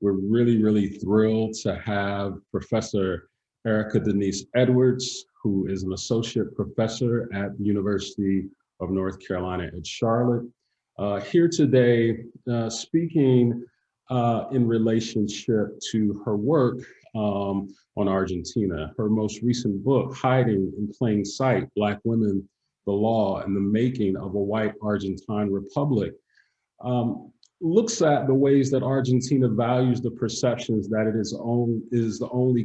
We're really thrilled to have Professor Erika Edwards, who is an associate professor at the University of North Carolina at Charlotte, here today speaking in relationship to her work on Argentina. Her most recent book, Hiding in Plain Sight, Black Women, the Law, and the Making of a White Argentine Republic, looks at the ways that Argentina values the perceptions that it is the only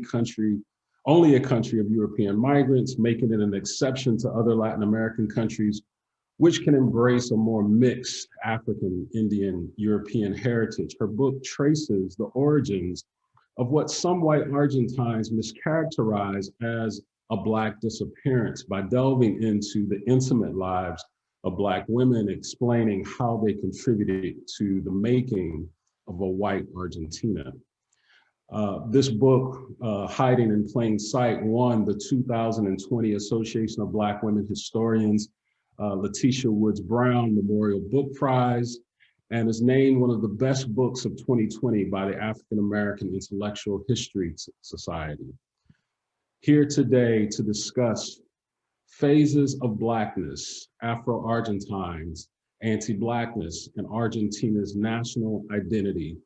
a country of European migrants, making it an exception to other Latin American countries, which can embrace a more mixed African, Indian, European heritage. Her book traces the origins of what some white Argentines mischaracterize as a Black disappearance by delving into the intimate lives of Black women, explaining how they contributed to the making of a white Argentina. This book, Hiding in Plain Sight, won the 2020 Association of Black Women Historians Letitia Woods Brown Memorial Book Prize, and is named one of the best books of 2020 by the African American Intellectual History Society. Here today to discuss phases of Blackness, Afro-Argentines, Anti-Blackness, and Argentina's national identity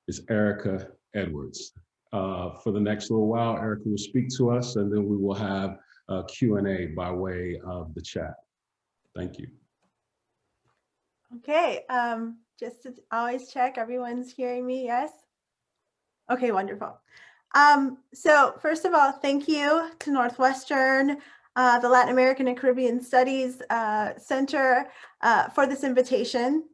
is Erika Edwards. For the next little while, Erika will speak to us, and then we will have a Q&A by way of the chat. Thank you. Okay, just to always check, everyone's hearing me, yes? Okay, wonderful. So first of all, thank you to Northwestern, the Latin American and Caribbean Studies Center for this invitation,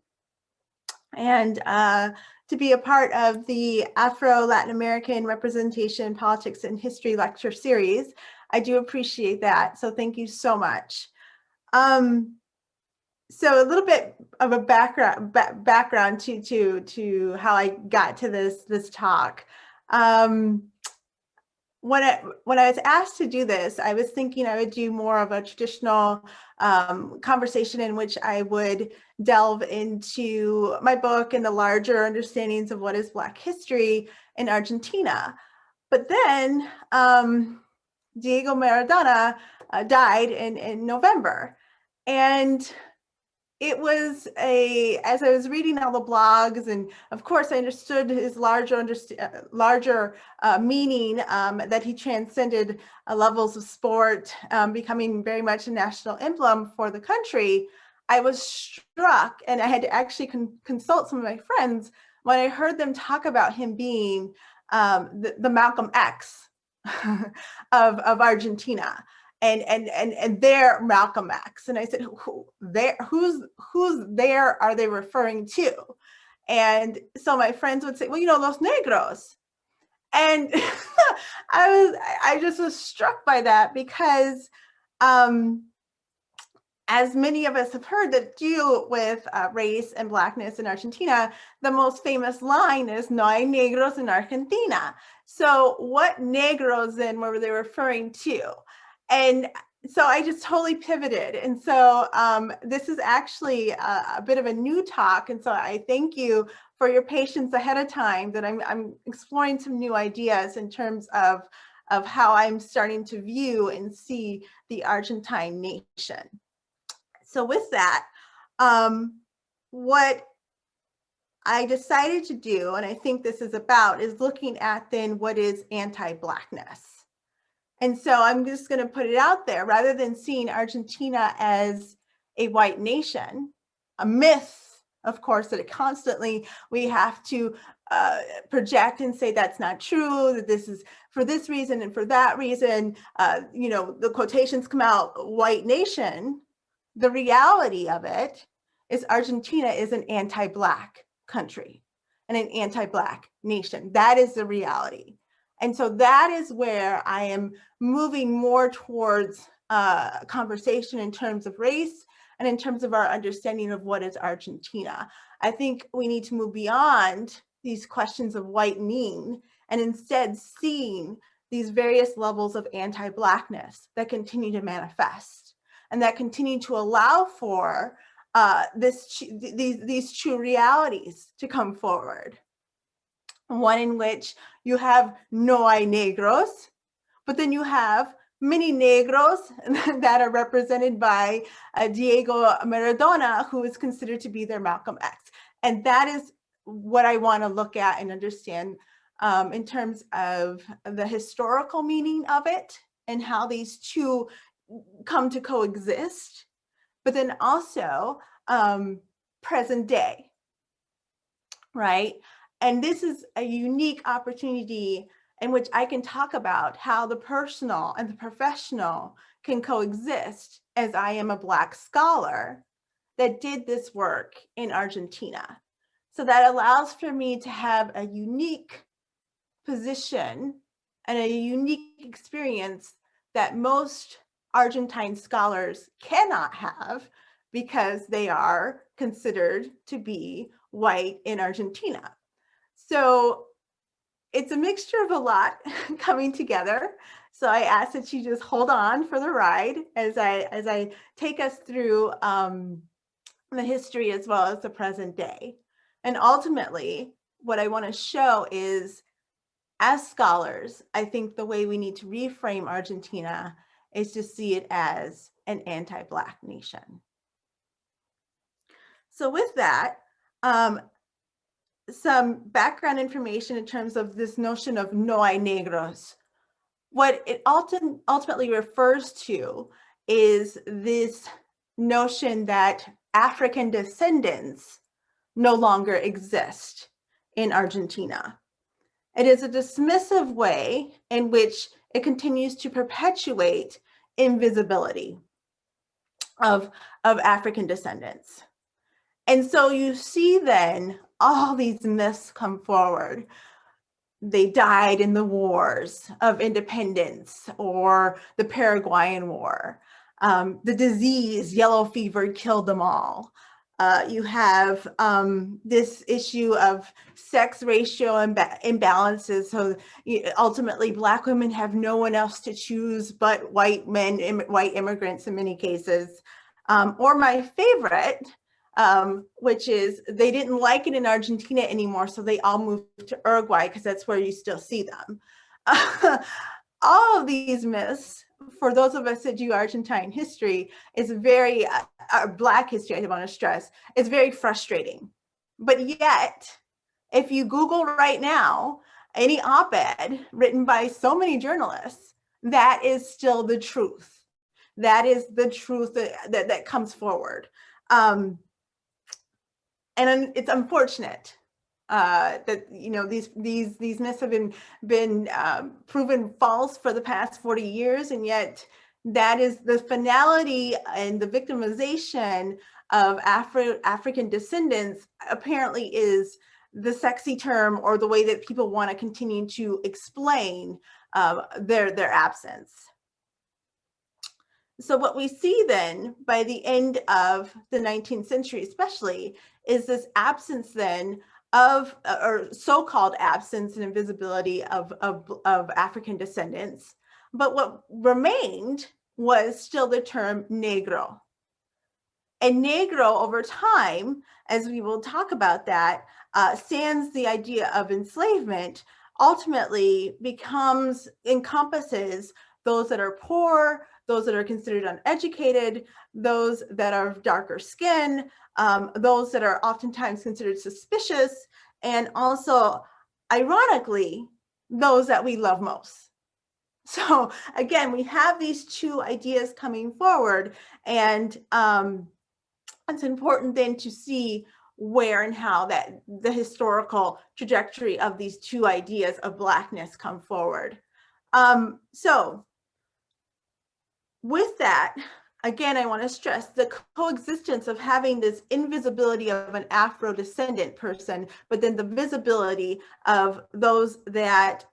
and to be a part of the Afro-Latin American Representation, Politics, and History lecture series. I do appreciate that, so thank you so much. So a little bit of a background to how I got to this talk. When I was asked to do this, I was thinking I would do more of a traditional conversation in which I would delve into my book and the larger understandings of what is Black history in Argentina. But then Diego Maradona died in November. And it was as I was reading all the blogs, and of course I understood his larger meaning, that he transcended levels of sport, becoming very much a national emblem for the country. I was struck, and I had to actually consult some of my friends when I heard them talk about him being the Malcolm X of Argentina. And their Malcolm X. And I said, who's there are they referring to? And so my friends would say, well, you know, los negros. And I just was struck by that because as many of us have heard that deal with race and Blackness in Argentina, the most famous line is no hay negros en Argentina. So what negros then were they referring to? And so I just totally pivoted. And so this is actually a bit of a new talk. And so I thank you for your patience ahead of time that I'm exploring some new ideas in terms of how I'm starting to view and see the Argentine nation. So with that, what I decided to do, and I think this is about, is looking at then what is anti-Blackness. And so I'm just going to put it out there, rather than seeing Argentina as a white nation, a myth, of course, that constantly we have to project and say that's not true, that this is for this reason and for that reason, you know, the quotations come out, white nation. The reality of it is Argentina is an anti-Black country and an anti-Black nation. That is the reality. And so that is where I am moving more towards conversation in terms of race and in terms of our understanding of what is Argentina. I think we need to move beyond these questions of whitening and instead seeing these various levels of anti-Blackness that continue to manifest and that continue to allow for these true realities to come forward. one in which you have no hay negros, but then you have many negros that are represented by Diego Maradona, who is considered to be their Malcolm X. And that is what I want to look at and understand in terms of the historical meaning of it and how these two come to coexist, but then also present day, right? And this is a unique opportunity in which I can talk about how the personal and the professional can coexist, as I am a Black scholar that did this work in Argentina. So that allows for me to have a unique position and a unique experience that most Argentine scholars cannot have because they are considered to be white in Argentina. So it's a mixture of a lot coming together. So I ask that you just hold on for the ride as I take us through the history as well as the present day. And ultimately, what I want to show is, as scholars, I think the way we need to reframe Argentina is to see it as an anti-Black nation. So with that, some background information in terms of this notion of no hay negros. What it ultimately refers to is this notion that African descendants no longer exist in Argentina. It is a dismissive way in which it continues to perpetuate invisibility of African descendants. And so you see then all these myths come forward. They died in the wars of independence or the Paraguayan War. The disease, yellow fever, killed them all. You have this issue of sex ratio imbalances. So ultimately, Black women have no one else to choose but white men, white immigrants in many cases. Or my favorite, which is they didn't like it in Argentina anymore, so they all moved to Uruguay because that's where you still see them. All of these myths, for those of us that do Argentine history, is very, Black history, I want to stress, is very frustrating. But yet, if you Google right now, any op-ed written by so many journalists, that is still the truth. That is the truth that comes forward. And it's unfortunate that these myths have been proven false for the past 40 years, and yet that is the finality and the victimization of African descendants. Apparently, is the sexy term or the way that people want to continue to explain their absence. So what we see then by the end of the 19th century, especially, is this absence then of, or so-called absence and invisibility of African descendants. But what remained was still the term negro. And negro over time, as we will talk about that, sans the idea of enslavement, ultimately encompasses those that are poor, those that are considered uneducated, those that are of darker skin, those that are oftentimes considered suspicious, and also, ironically, those that we love most. So again, we have these two ideas coming forward, and it's important then to see where and how that the historical trajectory of these two ideas of Blackness come forward. So with that, again, I want to stress the coexistence of having this invisibility of an Afro-descendant person, but then the visibility of those that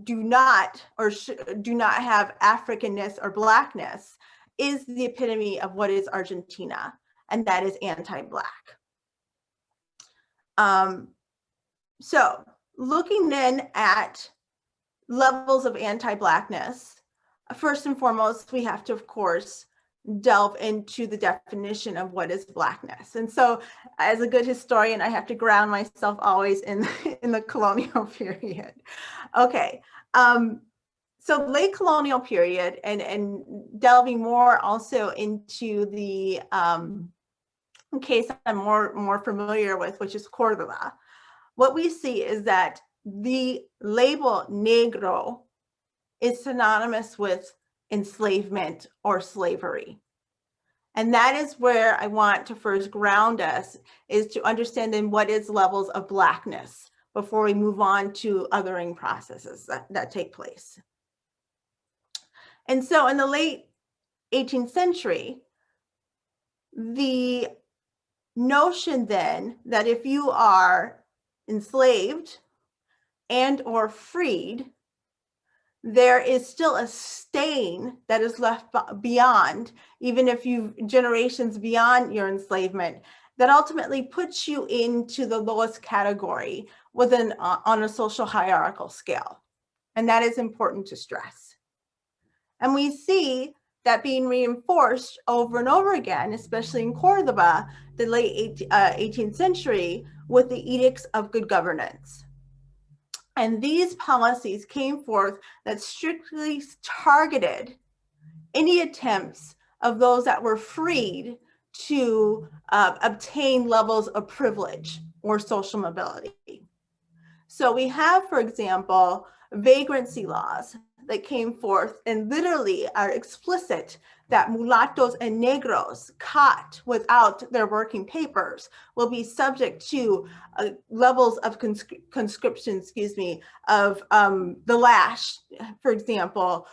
do not have Africanness or Blackness is the epitome of what is Argentina, and that is anti-Black. So looking then at levels of anti-Blackness, first and foremost, we have to, of course, delve into the definition of what is Blackness. And so as a good historian, I have to ground myself always in the colonial period. Okay, so late colonial period, and delving more also into the case I'm more familiar with, which is Cordoba. What we see is that the label negro is synonymous with enslavement or slavery. And that is where I want to first ground us, is to understand then what is levels of Blackness before we move on to othering processes that take place. And so in the late 18th century, the notion then that if you are enslaved and or freed, there is still a stain that is left beyond, even if you've generations beyond your enslavement, that ultimately puts you into the lowest category within on a social hierarchical scale. And that is important to stress. And we see that being reinforced over and over again, especially in Cordoba, the late 18th century, with the Edicts of Good Governance. And these policies came forth that strictly targeted any attempts of those that were freed to obtain levels of privilege or social mobility. So we have, for example, vagrancy laws that came forth and literally are explicit that mulattoes and negros caught without their working papers will be subject to levels of conscription, of the lash, for example,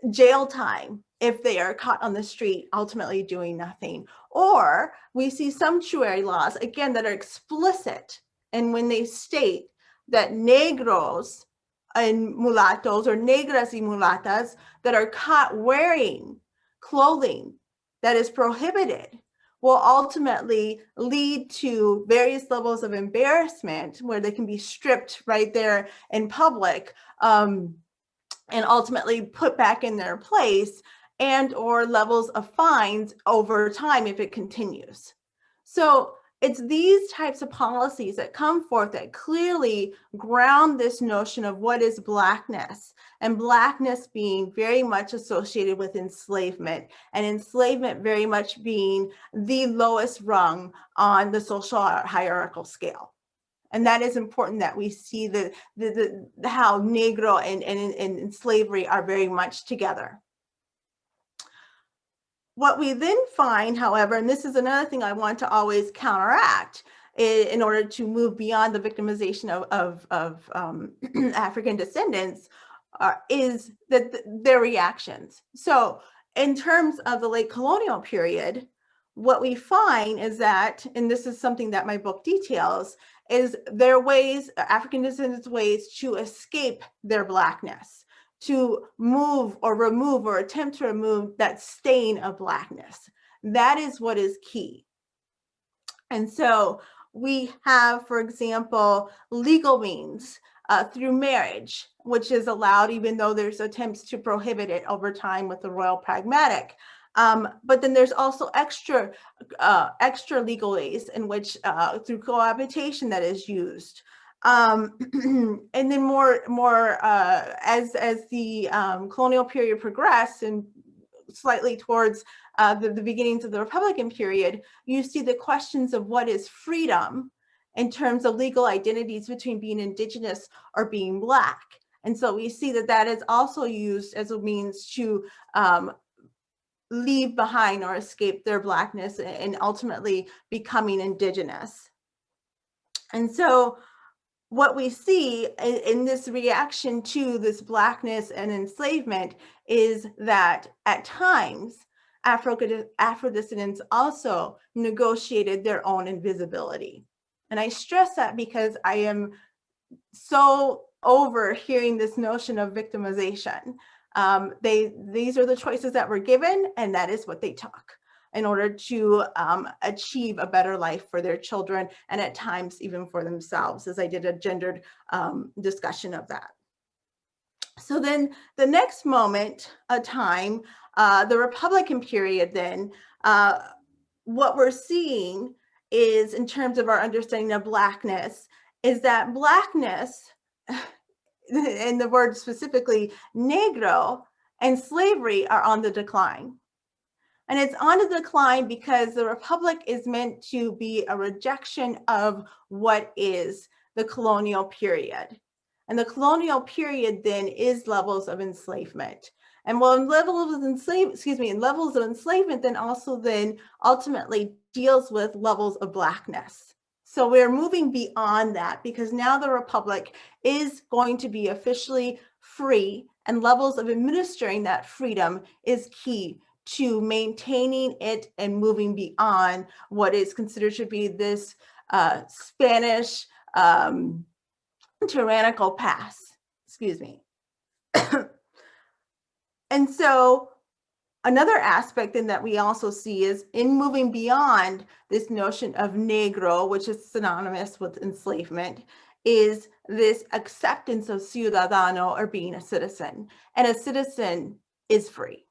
jail time if they are caught on the street, ultimately doing nothing. Or we see sumptuary laws, again, that are explicit. And when they state that negros and mulattoes, or negras y mulatas, that are caught wearing clothing that is prohibited, will ultimately lead to various levels of embarrassment where they can be stripped right there in public, and ultimately put back in their place, and or levels of fines over time if it continues. So it's these types of policies that come forth that clearly ground this notion of what is Blackness, and Blackness being very much associated with enslavement, and enslavement very much being the lowest rung on the social hierarchical scale. And that is important that we see how Negro and slavery are very much together. What we then find, however, and this is another thing I want to always counteract in order to move beyond the victimization of African descendants, is that their reactions. So in terms of the late colonial period, what we find is that, and this is something that my book details, is their ways, African descendants' ways to escape their Blackness, to move or remove or attempt to remove that stain of Blackness. That is what is key. And so we have, for example, legal means through marriage, which is allowed even though there's attempts to prohibit it over time with the Royal Pragmatic. But then there's also extra legal ways in which through cohabitation that is used. And then more as the colonial period progressed and slightly towards the beginnings of the Republican period, you see the questions of what is freedom in terms of legal identities between being indigenous or being Black. And so we see that that is also used as a means to leave behind or escape their Blackness and ultimately becoming indigenous. And so what we see in this reaction to this Blackness and enslavement is that at times, Afro-descendants also negotiated their own invisibility. And I stress that because I am so over hearing this notion of victimization. These are the choices that were given, and that is what they took in order to achieve a better life for their children, and at times even for themselves, as I did a gendered discussion of that. So then the next moment, a time, the Republican period then, what we're seeing is, in terms of our understanding of Blackness, is that Blackness, and the word specifically Negro, and slavery are on the decline. And it's on the decline because the Republic is meant to be a rejection of what is the colonial period. And the colonial period then is levels of enslavement. And well, levels of enslavement then also then ultimately deals with levels of Blackness. So we're moving beyond that because now the Republic is going to be officially free, and levels of administering that freedom is key to maintaining it and moving beyond what is considered to be this Spanish tyrannical past, excuse me. And so another aspect then that we also see is in moving beyond this notion of Negro, which is synonymous with enslavement, is this acceptance of ciudadano, or being a citizen. And a citizen is free.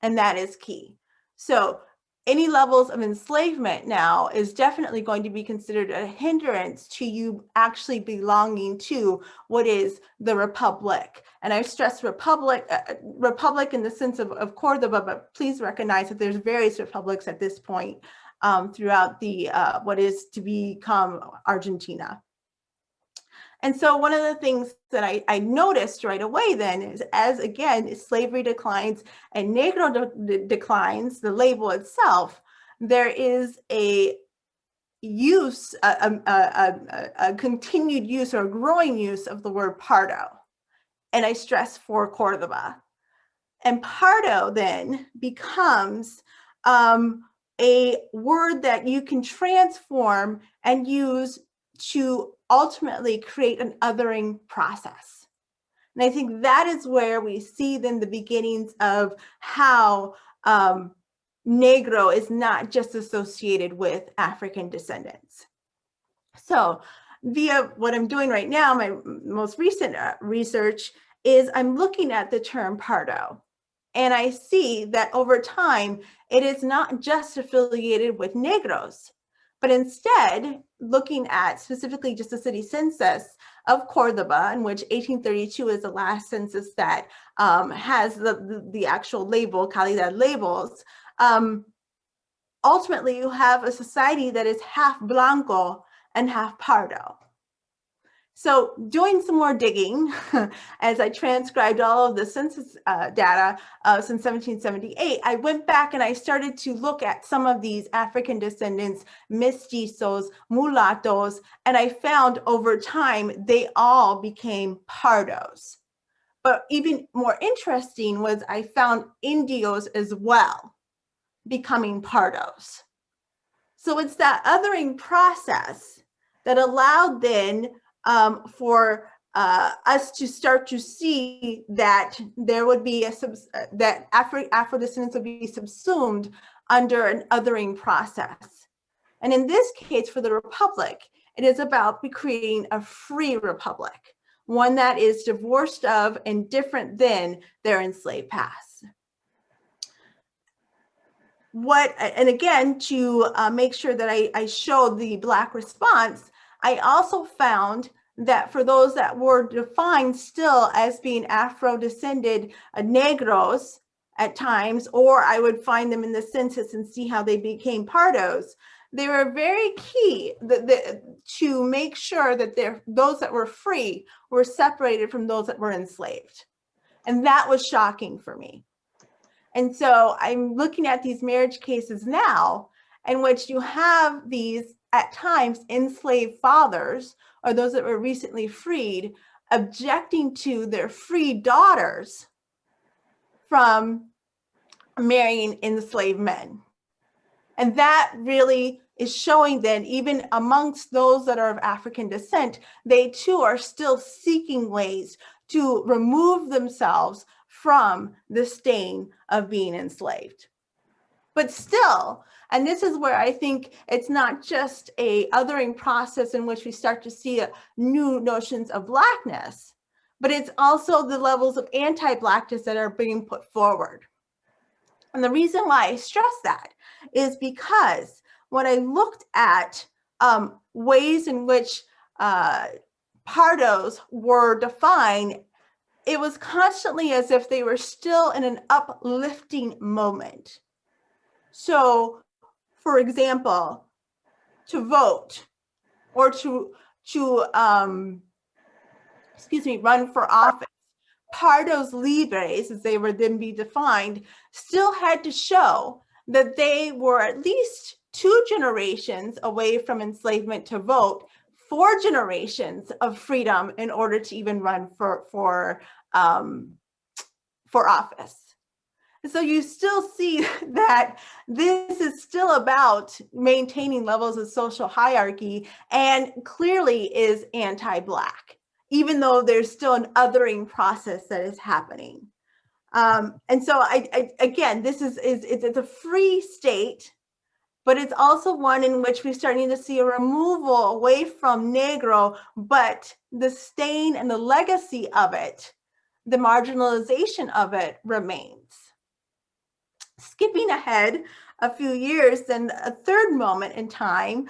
And that is key. So any levels of enslavement now is definitely going to be considered a hindrance to you actually belonging to what is the Republic. And I stress Republic in the sense of Cordoba, but please recognize that there's various republics at this point throughout the what is to become Argentina. And so one of the things that I noticed right away then is, as again, slavery declines and Negro declines, the label itself, there is a use, a continued use or growing use of the word pardo. And I stress for Cordoba. And pardo then becomes a word that you can transform and use to ultimately create an othering process. And I think that is where we see then the beginnings of how Negro is not just associated with African descendants. So via what I'm doing right now, my most recent research is I'm looking at the term pardo. And I see that over time, it is not just affiliated with Negros, but instead looking at specifically just the city census of Cordoba, in which 1832 is the last census that has the actual label, calidad labels. Ultimately, you have a society that is half Blanco and half Pardo. So doing some more digging as I transcribed all of the census data since 1778, I went back and I started to look at some of these African descendants, mestizos, mulattos, and I found over time they all became pardos. But even more interesting was I found Indios as well becoming pardos. So it's that othering process that allowed then for us to start to see that there would be that Afro descendants would be subsumed under an othering process. And in this case, for the Republic, it is about creating a free republic, one that is divorced of and different than their enslaved past. And again, to make sure that I showed the Black response, I also found that for those that were defined still as being Afro-descended Negros at times, or I would find them in the census and see how they became pardos, they were very key to make sure that those that were free were separated from those that were enslaved. And that was shocking for me. And so I'm looking at these marriage cases now in which you have these, at times, enslaved fathers or those that were recently freed objecting to their free daughters from marrying enslaved men. And that really is showing then, even amongst those that are of African descent, they too are still seeking ways to remove themselves from the stain of being enslaved. But still, and this is where I think it's not just a othering process in which we start to see new notions of Blackness, but it's also the levels of anti-Blackness that are being put forward. And the reason why I stress that is because when I looked at ways in which Pardos were defined, it was constantly as if they were still in an uplifting moment. So, for example, to vote or to run for office, Pardos libres, as they were then be defined, still had to show that they were at least 2 generations away from enslavement to vote, 4 generations of freedom in order to even run for office. So you still see that this is still about maintaining levels of social hierarchy and clearly is anti-Black, even though there's still an othering process that is happening. And so again, this it's a free state, but it's also one in which we're starting to see a removal away from Negro, but the stain and the legacy of it, the marginalization of it remains. Skipping ahead a few years, then a third moment in time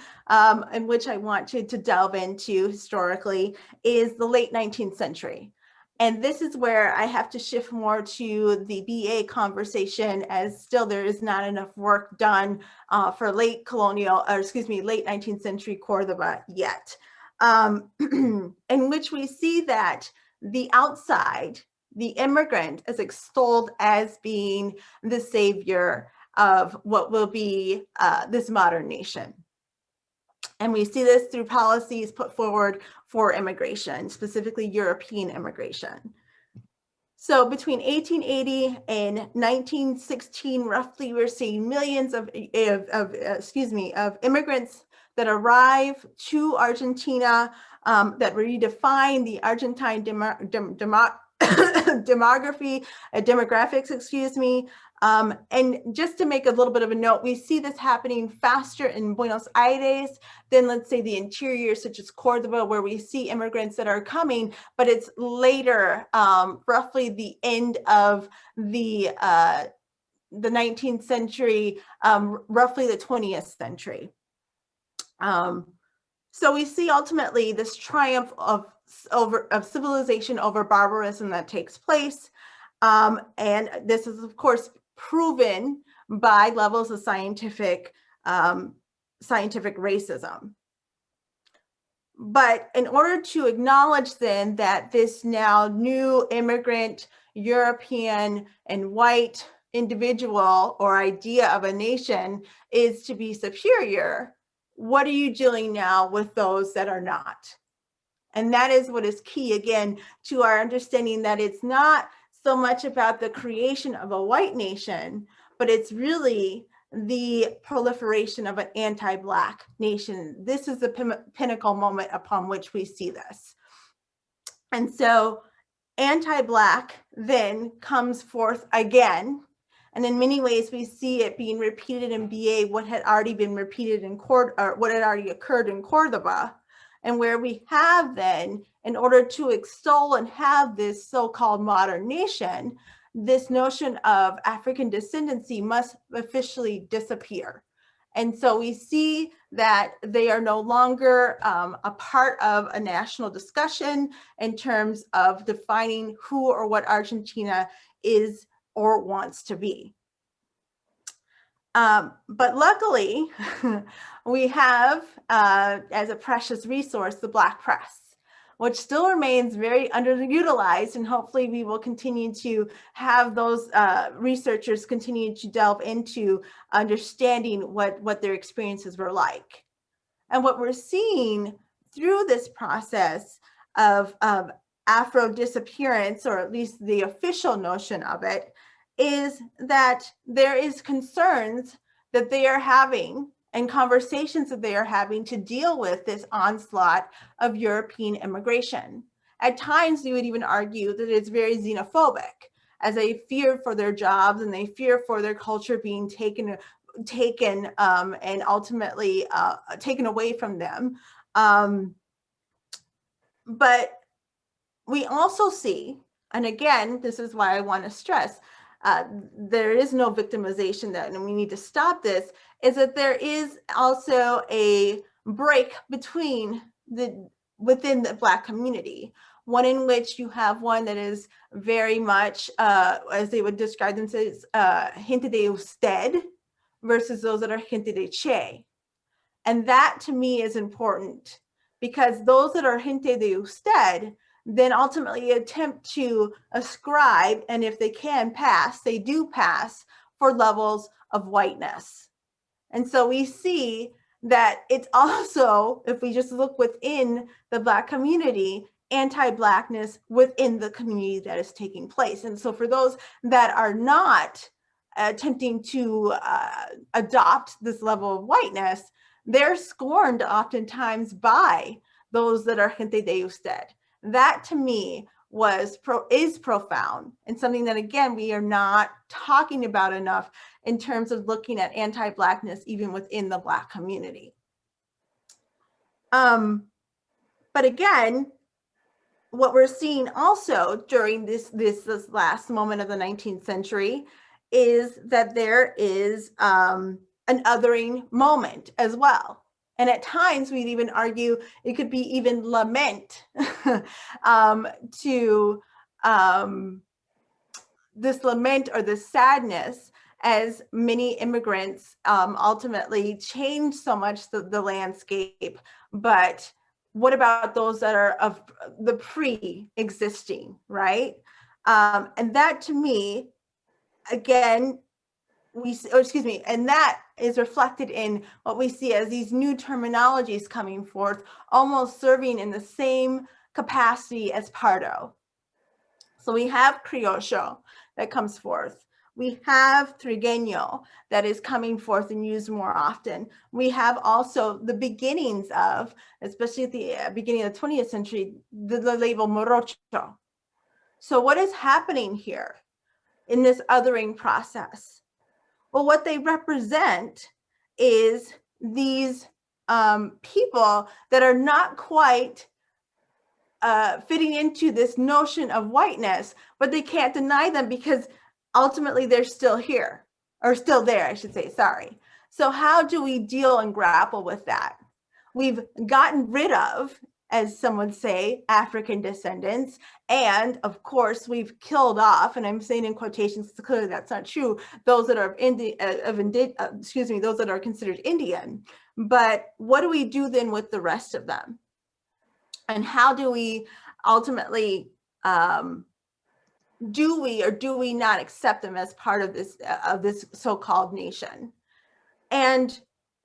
in which I want to delve into historically is the late 19th century. And this is where I have to shift more to the BA conversation, as still there is not enough work done for late 19th century Cordoba yet, in which we see that the outside, the immigrant, is extolled as being the savior of what will be this modern nation. And we see this through policies put forward for immigration, specifically European immigration. So between 1880 and 1916, roughly, we're seeing millions of immigrants that arrive to Argentina that redefine the Argentine demographics, and just to make a little bit of a note, we see this happening faster in Buenos Aires than, let's say, the interior, such as Cordoba, where we see immigrants that are coming, but it's later, roughly the end of the 19th century, roughly the 20th century. So we see ultimately this triumph of civilization over barbarism that takes place. And this is, of course, proven by levels of scientific racism. But in order to acknowledge then that this now new immigrant, European and white individual or idea of a nation is to be superior, what are you doing now with those that are not? And that is what is key, again, to our understanding that it's not so much about the creation of a white nation, but it's really the proliferation of an anti-Black nation. This is the pinnacle moment upon which we see this. And so anti-Black then comes forth again. And in many ways, we see it being repeated in BA, what had already been repeated in what had already occurred in Cordoba. And where we have then, in order to extol and have this so-called modern nation, this notion of African descendancy must officially disappear. And so we see that they are no longer a part of a national discussion in terms of defining who or what Argentina is or wants to be. But luckily, we have, as a precious resource, the Black press, which still remains very underutilized, and hopefully we will continue to have those researchers continue to delve into understanding what their experiences were like. And what we're seeing through this process of Afro disappearance, or at least the official notion of it, is that there is concerns that they are having and conversations that they are having to deal with this onslaught of European immigration. At times, we would even argue that it's very xenophobic, as they fear for their jobs and they fear for their culture being taken and ultimately taken away from them. But we also see, and again, this is why I want to stress, there is no victimization that, and we need to stop this, is that there is also a break between within the Black community, one in which you have one that is very much, as they would describe themselves, gente de usted, versus those that are gente de che. And that to me is important, because those that are gente de usted then ultimately attempt to ascribe, and if they can pass, they do pass for levels of whiteness. And so we see that it's also, if we just look within the Black community, anti-Blackness within the community that is taking place. And so for those that are not attempting to adopt this level of whiteness, they're scorned oftentimes by those that are gente de usted. That to me is profound, and something that, again, we are not talking about enough in terms of looking at anti-Blackness even within the Black community. But again, what we're seeing also during this last moment of the 19th century is that there is an othering moment as well. And at times we'd even argue it could be even lament to this lament or this sadness, as many immigrants ultimately change so much the landscape. But what about those that are of the pre-existing, right? And that to me, again, and that is reflected in what we see as these new terminologies coming forth, almost serving in the same capacity as Pardo. So we have Criollo that comes forth. We have Trigueño that is coming forth and used more often. We have also the beginnings of, especially at the beginning of the 20th century, the label Morocho. So what is happening here in this othering process? Well, what they represent is these people that are not quite fitting into this notion of whiteness, but they can't deny them because ultimately they're still here, or still there, I should say, sorry. So how do we deal and grapple with that? We've gotten rid of, as some would say, African descendants. And of course, we've killed off, and I'm saying in quotations, clearly that's not true, those that are those that are considered Indian. But what do we do then with the rest of them? And how do we ultimately, do we or do we not accept them as part of this so-called nation? And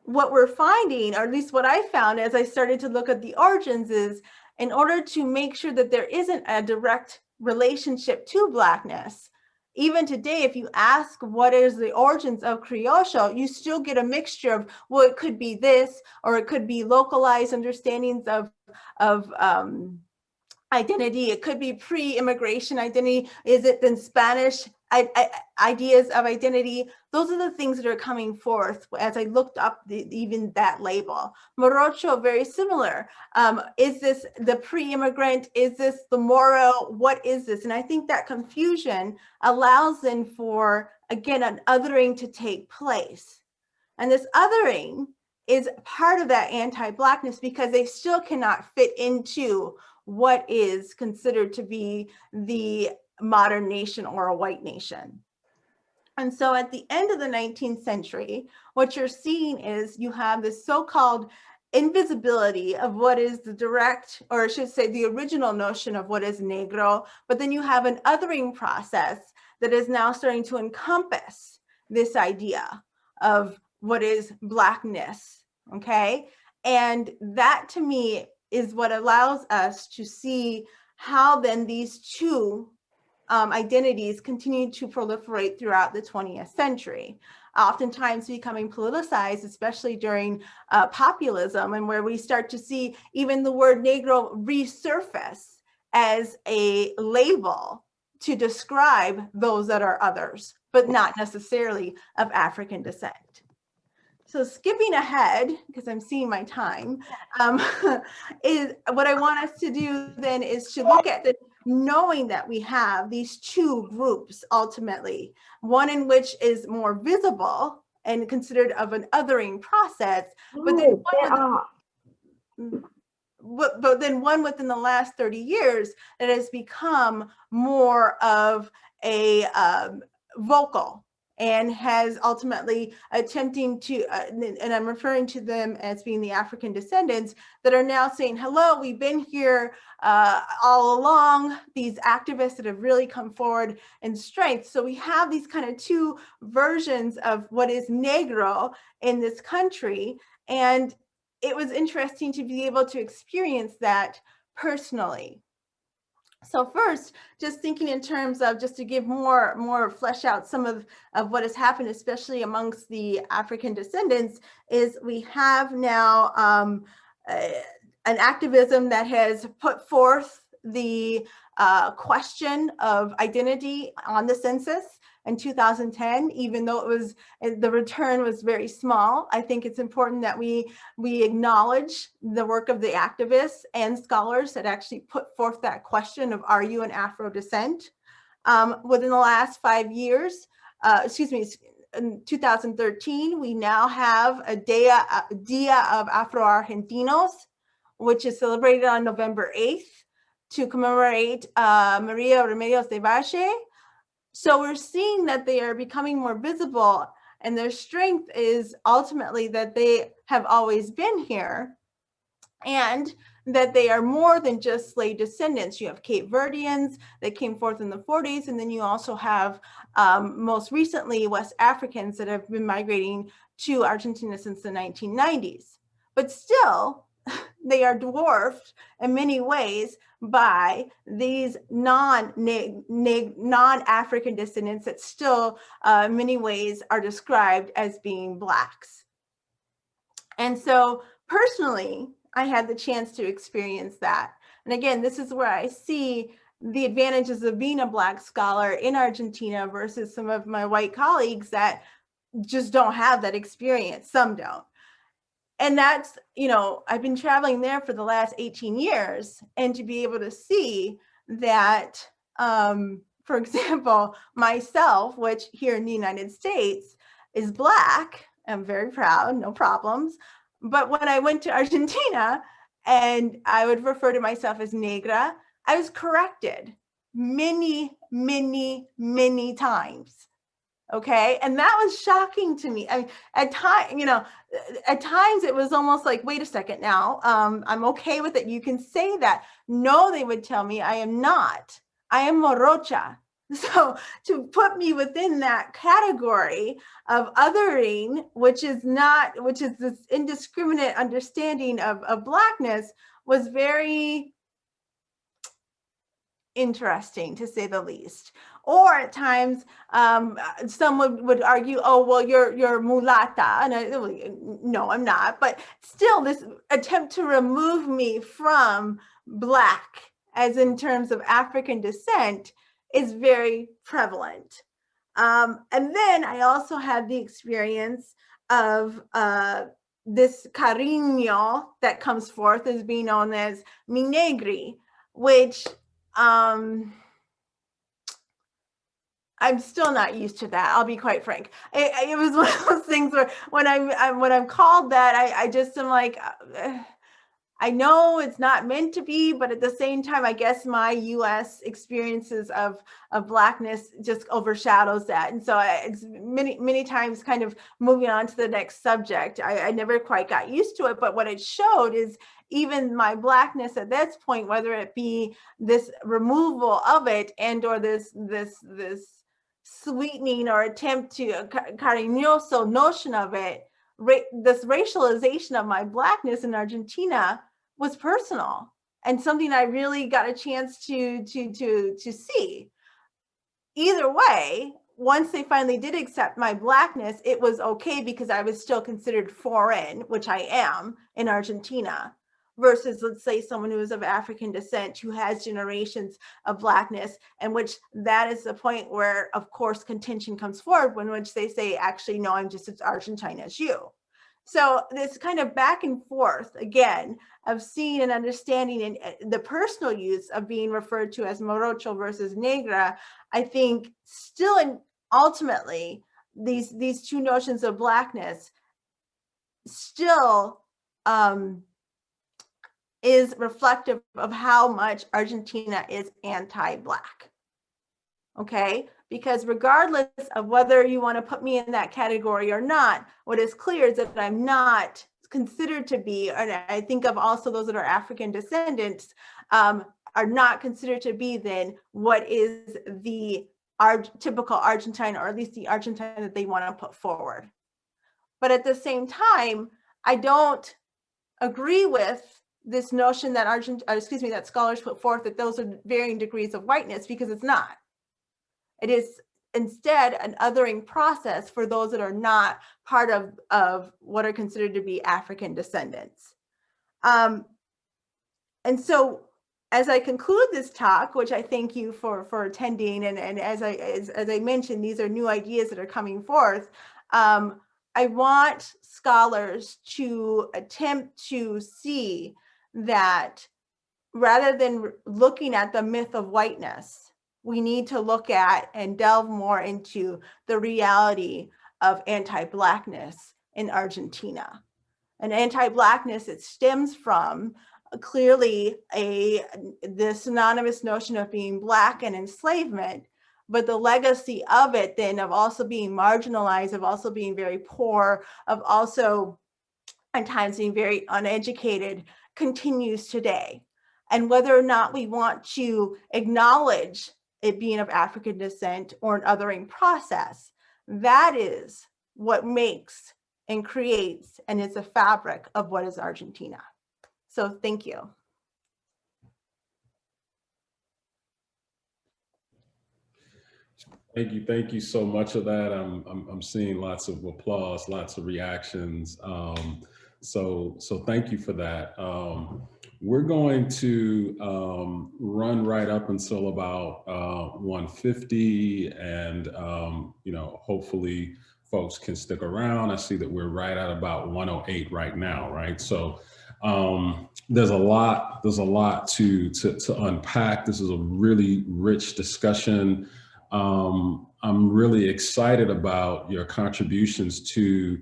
what we're finding, or at least what I found as I started to look at the origins, is in order to make sure that there isn't a direct relationship to Blackness, even today, if you ask what is the origins of Criollo, you still get a mixture of, well, it could be this, or it could be localized understandings of identity. It could be pre-immigration identity. Is it then Spanish ideas of identity? Those are the things that are coming forth as I looked up even that label. Morocho, very similar. Is this the pre-immigrant? Is this the Moro? What is this? And I think that confusion allows then for, again, an othering to take place. And this othering is part of that anti-Blackness because they still cannot fit into what is considered to be the modern nation or a white nation. And so at the end of the 19th century, what you're seeing is you have this so-called invisibility of what is the direct, or I should say the original notion of what is negro, but then you have an othering process that is now starting to encompass this idea of what is Blackness, okay? And that to me is what allows us to see how then these two identities continue to proliferate throughout the 20th century, oftentimes becoming politicized, especially during populism, and where we start to see even the word Negro resurface as a label to describe those that are others, but not necessarily of African descent. So skipping ahead, because I'm seeing my time, is what I want us to do then is to look at knowing that we have these two groups ultimately, one in which is more visible and considered of an othering process, but then but then one within the last 30 years that has become more of a vocal and has ultimately attempting to, and I'm referring to them as being the African descendants that are now saying, hello, we've been here all along, these activists that have really come forward in strength. So we have these kind of two versions of what is Negro in this country. And it was interesting to be able to experience that personally. So first, just thinking in terms of, just to give more flesh out some of what has happened, especially amongst the African descendants, is we have now an activism that has put forth the question of identity on the census in 2010, even though the return was very small. I think it's important that we acknowledge the work of the activists and scholars that actually put forth that question of, are you an Afro descent? Within the last 5 years, in 2013, we now have a Dia of Afro-Argentinos, which is celebrated on November 8th to commemorate Maria Remedios de Valle. So we're seeing that they are becoming more visible, and their strength is ultimately that they have always been here and that they are more than just slave descendants. You have Cape Verdeans that came forth in the 40s, and then you also have most recently West Africans that have been migrating to Argentina since the 1990s. But still, they are dwarfed in many ways by these non-African descendants that still in many ways are described as being Blacks. And so personally, I had the chance to experience that. And again, this is where I see the advantages of being a Black scholar in Argentina versus some of my white colleagues that just don't have that experience. Some don't. And that's, I've been traveling there for the last 18 years, and to be able to see that, for example, myself, which here in the United States is Black, I'm very proud, no problems. But when I went to Argentina and I would refer to myself as negra, I was corrected many, many, many times. Okay. And that was shocking to me. I mean, at times it was almost like, wait a second now, I'm okay with it. You can say that. No, they would tell me I am not. I am morocha. So to put me within that category of othering, which is this indiscriminate understanding of Blackness, was very interesting, to say the least. Or at times, some would argue, oh, well, you're mulata. And no, I'm not. But still, this attempt to remove me from Black, as in terms of African descent, is very prevalent. And then I also had the experience of this cariño that comes forth as being known as mi negri, which I'm still not used to that. I'll be quite frank. It was one of those things where when I'm called that, I just am like, I know it's not meant to be, but at the same time, I guess my U.S. experiences of Blackness just overshadows that. And so it's many times kind of moving on to the next subject. I never quite got used to it, but what it showed is even my Blackness at this point, whether it be this removal of it and or this sweetening or attempt to cariñoso notion of it, this racialization of my Blackness in Argentina was personal and something I really got a chance to see. Either way, once they finally did accept my Blackness, it was okay because I was still considered foreign, which I am in Argentina, versus, let's say, someone who is of African descent who has generations of Blackness, and which that is the point where, of course, contention comes forward when which they say, actually, no, I'm just as Argentine as you. So this kind of back and forth, again, of seeing and understanding and the personal use of being referred to as morocho versus negra, I think still and ultimately, these two notions of Blackness still is reflective of how much Argentina is anti-Black. Okay, because regardless of whether you want to put me in that category or not, what is clear is that I'm not considered to be, and I think of also those that are African descendants, are not considered to be then what is the typical Argentine, or at least the Argentine that they want to put forward. But at the same time, I don't agree with this notion that that scholars put forth that those are varying degrees of whiteness, because it's not. It is instead an othering process for those that are not part of what are considered to be African descendants. And so as I conclude this talk, which I thank you for attending, and as I mentioned, these are new ideas that are coming forth. I want scholars to attempt to see that rather than looking at the myth of whiteness, we need to look at and delve more into the reality of anti-Blackness in Argentina. And anti-Blackness, it stems from clearly the synonymous notion of being Black and enslavement, but the legacy of it then of also being marginalized, of also being very poor, of also at times being very uneducated, continues today. And whether or not we want to acknowledge it being of African descent or an othering process, that is what makes and creates and is a fabric of what is Argentina. So thank you. Thank you so much of that. I'm seeing lots of applause, lots of reactions. So thank you for that. We're going to run right up until about 1:50, and hopefully folks can stick around. I see that we're right at about 1:08 right now, right? So there's a lot to unpack. This is a really rich discussion. I'm really excited about your contributions to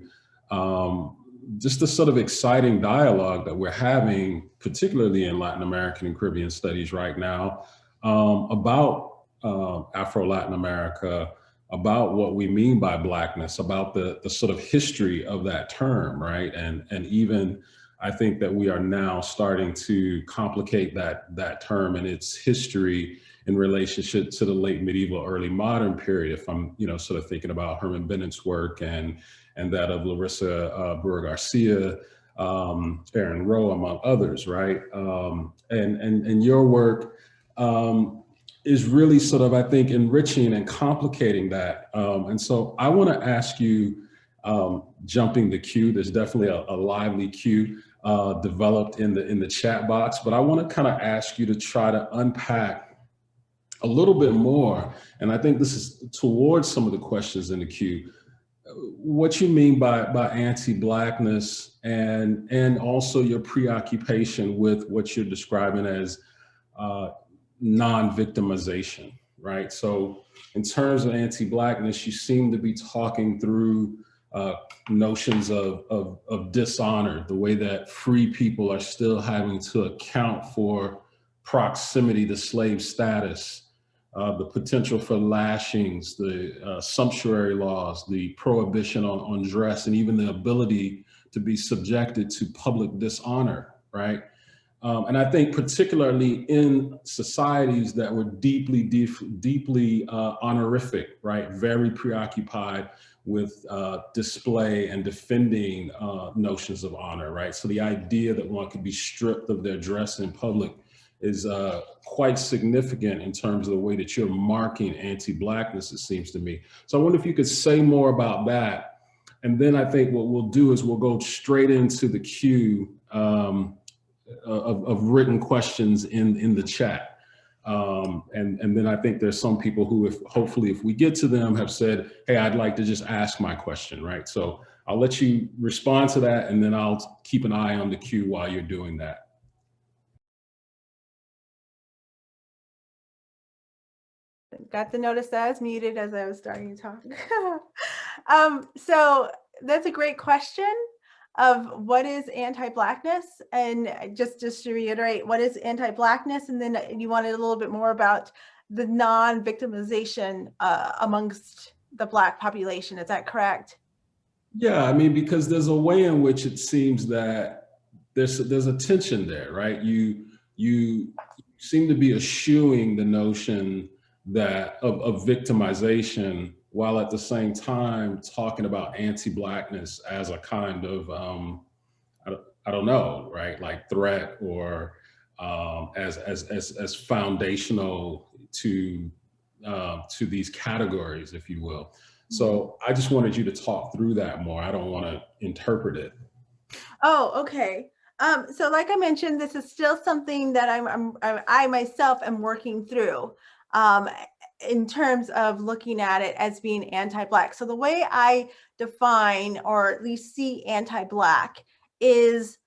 just the sort of exciting dialogue that we're having, particularly in Latin American and Caribbean studies right now, about Afro-Latin America, about what we mean by Blackness, about the sort of history of that term, right? And even I think that we are now starting to complicate that term and its history in relationship to the late medieval, early modern period. If I'm, sort of thinking about Herman Bennett's work and that of Larissa Brewer Garcia, Aaron Rowe, among others, right? And your work is really sort of, I think, enriching and complicating that. And so I want to ask you, jumping the queue, there's definitely a lively queue developed in the chat box, but I want to kind of ask you to try to unpack a little bit more, and I think this is towards some of the questions in the queue, what you mean by anti-Blackness, and also your preoccupation with what you're describing as non-victimization, right? So in terms of anti-Blackness, you seem to be talking through notions of dishonor, the way that free people are still having to account for proximity to slave status, the potential for lashings, the sumptuary laws, the prohibition on dress, and even the ability to be subjected to public dishonor, right? And I think particularly in societies that were deeply honorific, right? Very preoccupied with display and defending notions of honor, right? So the idea that one could be stripped of their dress in public is quite significant in terms of the way that you're marking anti-Blackness, it seems to me. So I wonder if you could say more about that. And then I think what we'll do is we'll go straight into the queue of written questions in the chat. And then I think there's some people who, if hopefully if we get to them, have said, hey, I'd like to just ask my question, right? So I'll let you respond to that, and then I'll keep an eye on the queue while you're doing that. Got the notice that I was muted as I was starting to talk. So that's a great question of what is anti-Blackness, and just to reiterate, what is anti-Blackness, and then you wanted a little bit more about the non-victimization amongst the Black population. Is that correct? Yeah, I mean, because there's a way in which it seems that there's a tension there, right? You seem to be eschewing the notion that of victimization, while at the same time talking about anti-Blackness as a kind of I don't know, right? Like threat, or as foundational to these categories, if you will. So I just wanted you to talk through that more. I don't want to interpret it. Oh, okay. So like I mentioned, this is still something that I myself am working through in terms of looking at it as being anti-Black. So the way I define, or at least see anti-Black, is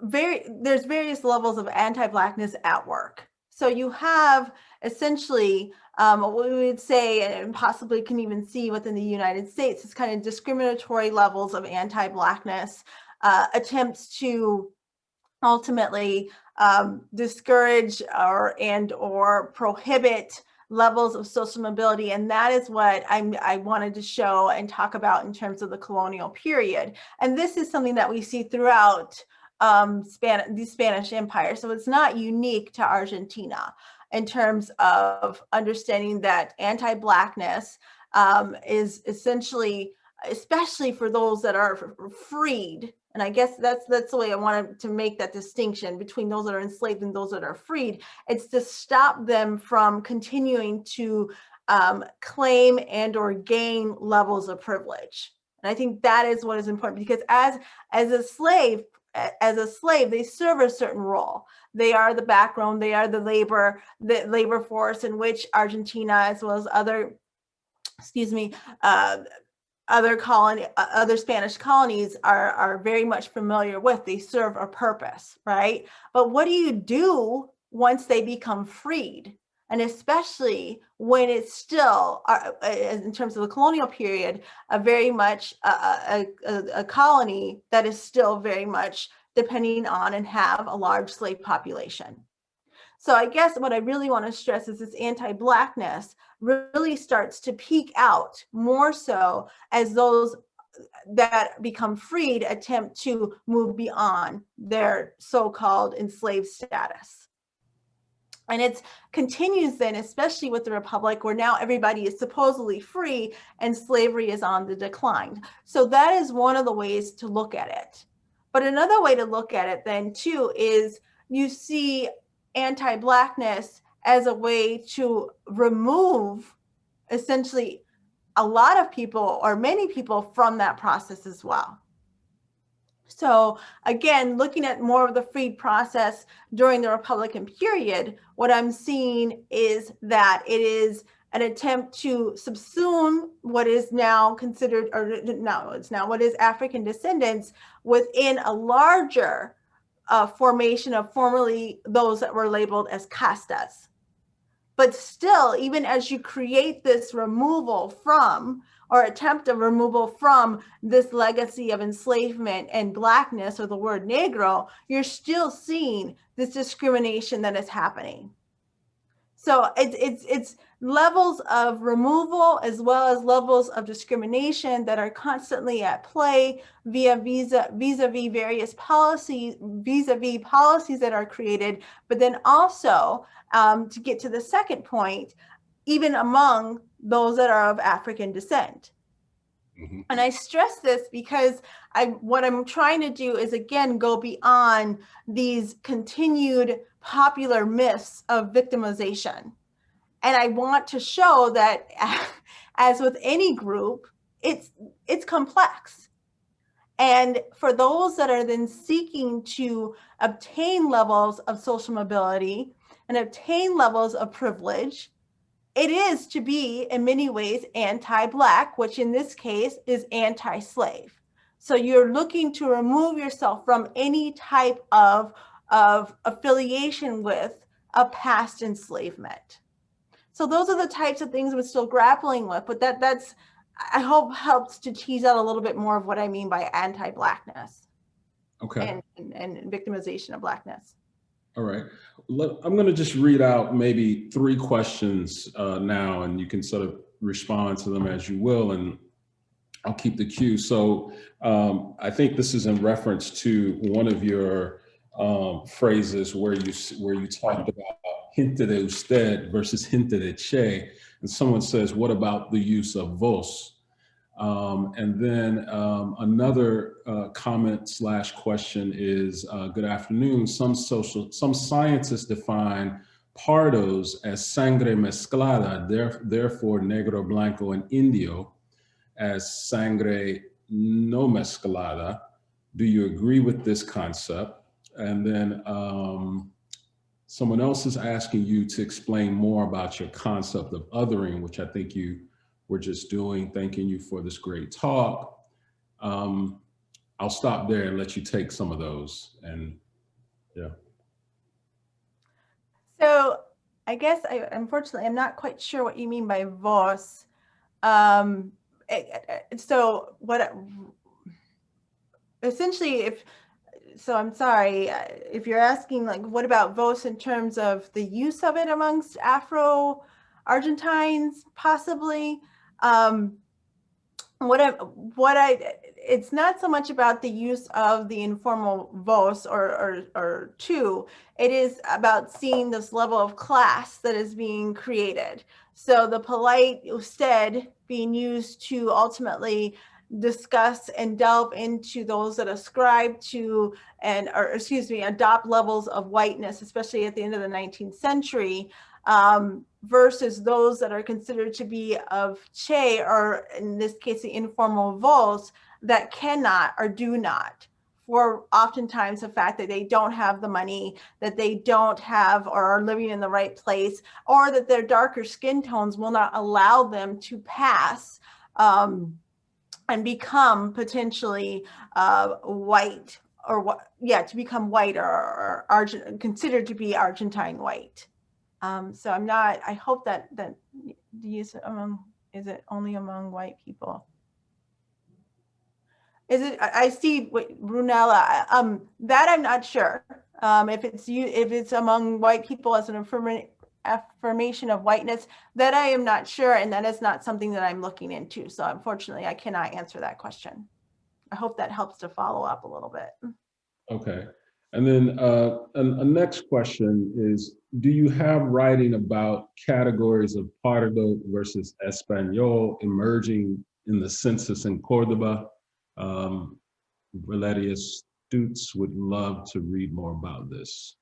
there's various levels of anti-Blackness at work. So you have essentially what we would say, and possibly can even see within the United States, is kind of discriminatory levels of anti-Blackness, attempts to ultimately discourage or prohibit levels of social mobility. And that is what I wanted to show and talk about in terms of the colonial period. And this is something that we see throughout the Spanish Empire. So it's not unique to Argentina in terms of understanding that anti-Blackness is essentially, especially for those that are freed. And I guess that's the way I wanted to make that distinction between those that are enslaved and those that are freed. It's to stop them from continuing to claim and or gain levels of privilege. And I think that is what is important, because as a slave, they serve a certain role. They are the backbone, they are the labor force in which Argentina, as well as other, other Spanish colonies are very much familiar with. They serve a purpose, right? But what do you do once they become freed? And especially when it's still, in terms of the colonial period, a very much a colony that is still very much depending on and have a large slave population. So I guess what I really want to stress is this anti-Blackness really starts to peak out more so as those that become freed attempt to move beyond their so-called enslaved status. And it continues then, especially with the Republic, where now everybody is supposedly free and slavery is on the decline. So that is one of the ways to look at it. But another way to look at it then too is you see anti-Blackness as a way to remove essentially a lot of people, or many people, from that process as well. So again, looking at more of the freed process during the Republican period, what I'm seeing is that it is an attempt to subsume what is now considered, or no, it's now what is African descendants within a larger formation of formerly those that were labeled as castas. But still, even as you create this removal from, or attempt of removal from, this legacy of enslavement and Blackness, or the word negro, you're still seeing this discrimination that is happening. So it's levels of removal as well as levels of discrimination that are constantly at play vis-a-vis various policies, vis-a-vis policies that are created, but then also to get to the second point, even among those that are of African descent. Mm-hmm. And I stress this because what I'm trying to do is, again, go beyond these continued popular myths of victimization. And I want to show that, as with any group, it's complex. And for those that are then seeking to obtain levels of social mobility, and obtain levels of privilege, it is to be in many ways anti-Black, which in this case is anti-slave. So you're looking to remove yourself from any type of affiliation with a past enslavement. So those are the types of things we're still grappling with, but that's, I hope, helps to tease out a little bit more of what I mean by anti-Blackness. Okay. And victimization of Blackness. All right. I'm going to just read out maybe 3 questions now, and you can sort of respond to them as you will, and I'll keep the cue. So I think this is in reference to one of your phrases where you talked about gente de usted versus gente de che, and someone says, what about the use of vos? And then another comment / question is, good afternoon. Some scientists define pardos as sangre mezclada, therefore negro, blanco, and indio as sangre no mezclada. Do you agree with this concept? And then someone else is asking you to explain more about your concept of othering, which I think you were just doing. Thanking you for this great talk. I'll stop there and let you take some of those. And yeah. So I guess unfortunately, I'm not quite sure what you mean by vos. So what, essentially, I'm sorry, if you're asking like, what about vos in terms of the use of it amongst Afro-Argentines, possibly. It's not so much about the use of the informal vos or tu. It is about seeing this level of class that is being created. So the polite usted being used to ultimately discuss and delve into those that ascribe to adopt levels of whiteness, especially at the end of the 19th century, versus those that are considered to be of che, or in this case, the informal vos, that cannot or do not, for oftentimes the fact that they don't have the money, that they don't have or are living in the right place, or that their darker skin tones will not allow them to pass and become potentially white, or to become white or considered to be Argentine white. So I hope that the use is it only among white people? Is it, I see Brunella, that I'm not sure. If it's among white people as an affirmation of whiteness, that I am not sure, and that is not something that I'm looking into. So unfortunately, I cannot answer that question. I hope that helps to follow up a little bit. Okay. And then a next question is, do you have writing about categories of Pardo versus Espanol emerging in the census in Cordoba? Valeria Stutz would love to read more about this.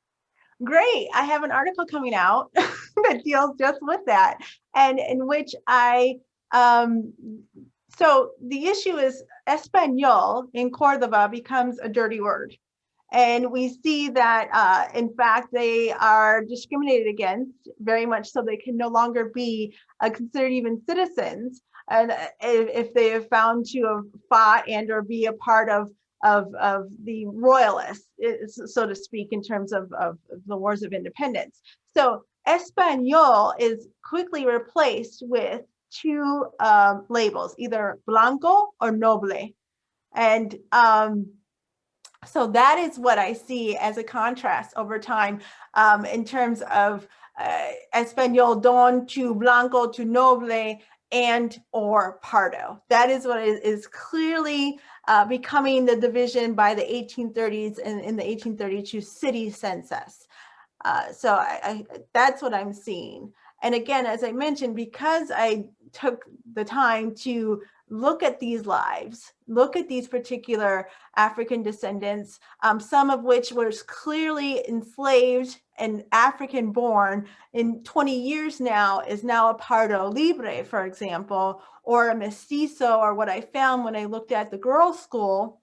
Great. I have an article coming out that deals just with that, and in which so the issue is Espanol in Cordoba becomes a dirty word. And we see that, in fact, they are discriminated against very much, so they can no longer be considered even citizens. And if they have found to have fought and or be a part of the royalists, so to speak, in terms of the wars of independence. So Espanol is quickly replaced with 2 labels, either blanco or noble. And so that is what I see as a contrast over time, in terms of Espanol don to blanco to noble and or pardo. That is what is clearly becoming the division by the 1830s and in the 1832 city census. So that's what I'm seeing. And again, as I mentioned, because I took the time to look at these lives, look at these particular African descendants, some of which was clearly enslaved and African born in 20 years now, is now a Pardo Libre, for example, or a mestizo, or what I found when I looked at the girls' school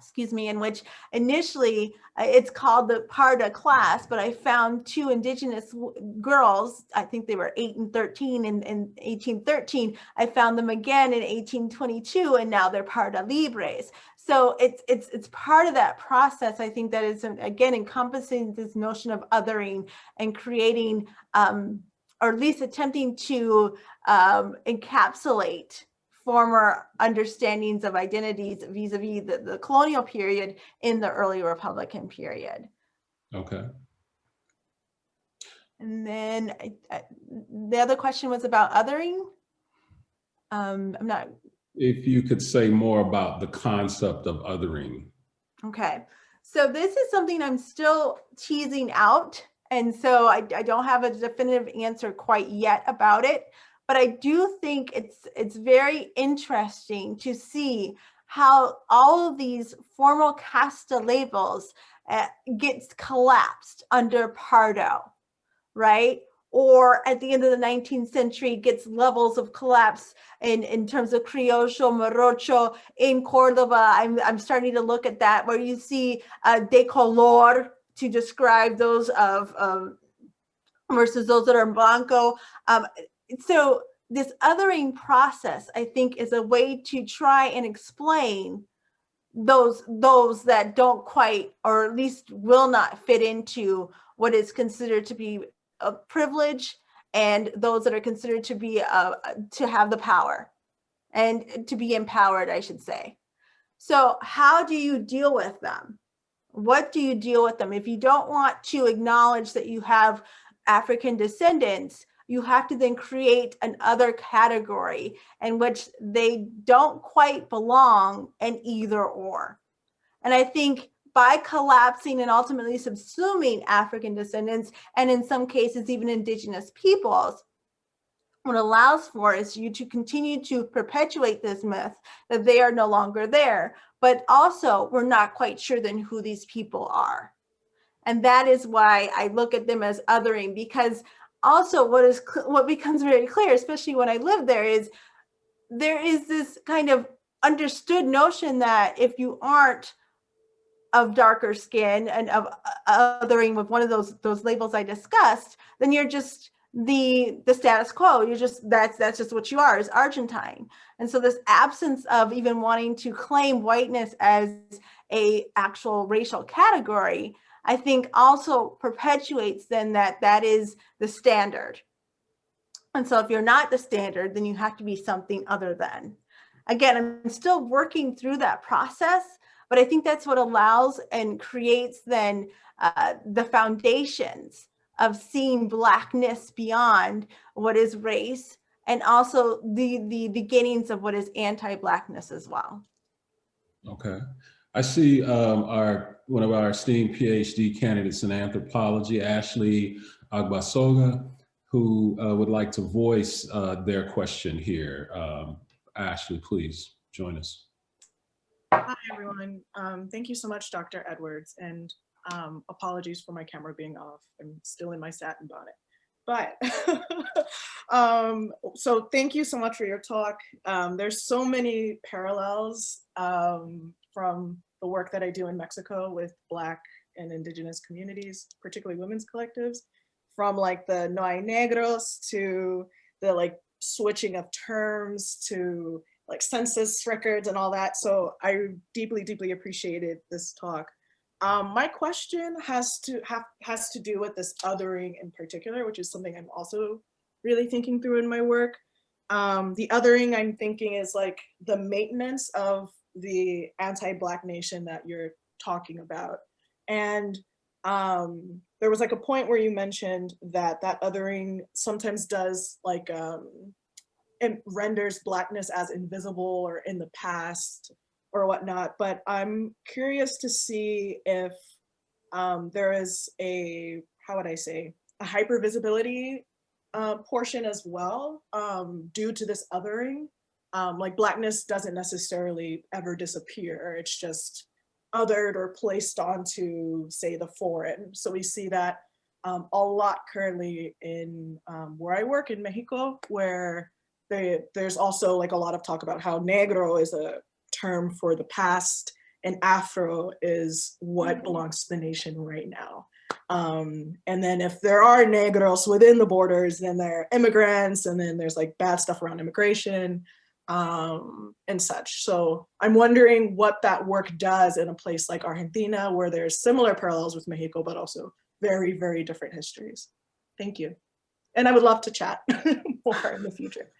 excuse me, in which initially it's called the Parda class, but I found two indigenous girls, I think they were 8 and 13 in 1813. I found them again in 1822, and now they're Parda Libres. So it's part of that process, I think, that is, again, encompassing this notion of othering and creating, or at least attempting to encapsulate former understandings of identities vis-a-vis the colonial period in the early Republican period. Okay. And then the other question was about othering. I'm not. If you could say more about the concept of othering. Okay. So this is something I'm still teasing out. And so I don't have a definitive answer quite yet about it. But I do think it's very interesting to see how all of these formal casta labels gets collapsed under Pardo, right? Or at the end of the 19th century gets levels of collapse in terms of criollo, morocho. In Cordoba, I'm starting to look at that, where you see de color to describe those of versus those that are blanco. So this othering process, I think, is a way to try and explain those that don't quite, or at least will not fit into what is considered to be a privilege, and those that are considered to be to have the power and to be empowered, I should say. So how do you deal with them? What do you deal with them? If you don't want to acknowledge that you have African descendants, you have to then create an other category in which they don't quite belong in either or. And I think by collapsing and ultimately subsuming African descendants, and in some cases even indigenous peoples, what allows for is you to continue to perpetuate this myth that they are no longer there, but also we're not quite sure then who these people are. And that is why I look at them as othering, because also what becomes very clear, especially when I lived there is this kind of understood notion that if you aren't of darker skin and of othering with one of those labels I discussed, then you're just the status quo. You're just that's just what you are, is Argentine. And so this absence of even wanting to claim whiteness as a actual racial category, I think also perpetuates then that is the standard. And so if you're not the standard, then you have to be something other than. Again, I'm still working through that process, but I think that's what allows and creates then the foundations of seeing Blackness beyond what is race, and also the beginnings of what is anti-Blackness as well. Okay. I see one of our esteemed PhD candidates in anthropology, Ashley Agbasoga, who would like to voice their question here. Ashley, please join us. Hi, everyone. Thank you so much, Dr. Edwards, and apologies for my camera being off. I'm still in my satin bonnet. But so thank you so much for your talk. There's so many parallels from the work that I do in Mexico with Black and Indigenous communities, particularly women's collectives, from like the no hay negros to the like switching of terms to like census records and all that. So I deeply, deeply appreciated this talk. My question has to do with this othering in particular, which is something I'm also really thinking through in my work. The othering I'm thinking is like the maintenance of the anti-Black nation that you're talking about. And there was like a point where you mentioned that othering sometimes does like, it renders Blackness as invisible or in the past or whatnot, but I'm curious to see if there is a, how would I say, a hypervisibility portion as well due to this othering. Like Blackness doesn't necessarily ever disappear, it's just othered or placed onto, say, the foreign. So we see that a lot currently in where I work in Mexico, where there's also like a lot of talk about how negro is a term for the past and Afro is what belongs to the nation right now. And then if there are negros within the borders, then there are immigrants, and then there's like bad stuff around immigration and such. So I'm wondering what that work does in a place like Argentina, where there's similar parallels with Mexico, but also very, very different histories. Thank you. And I would love to chat more in the future.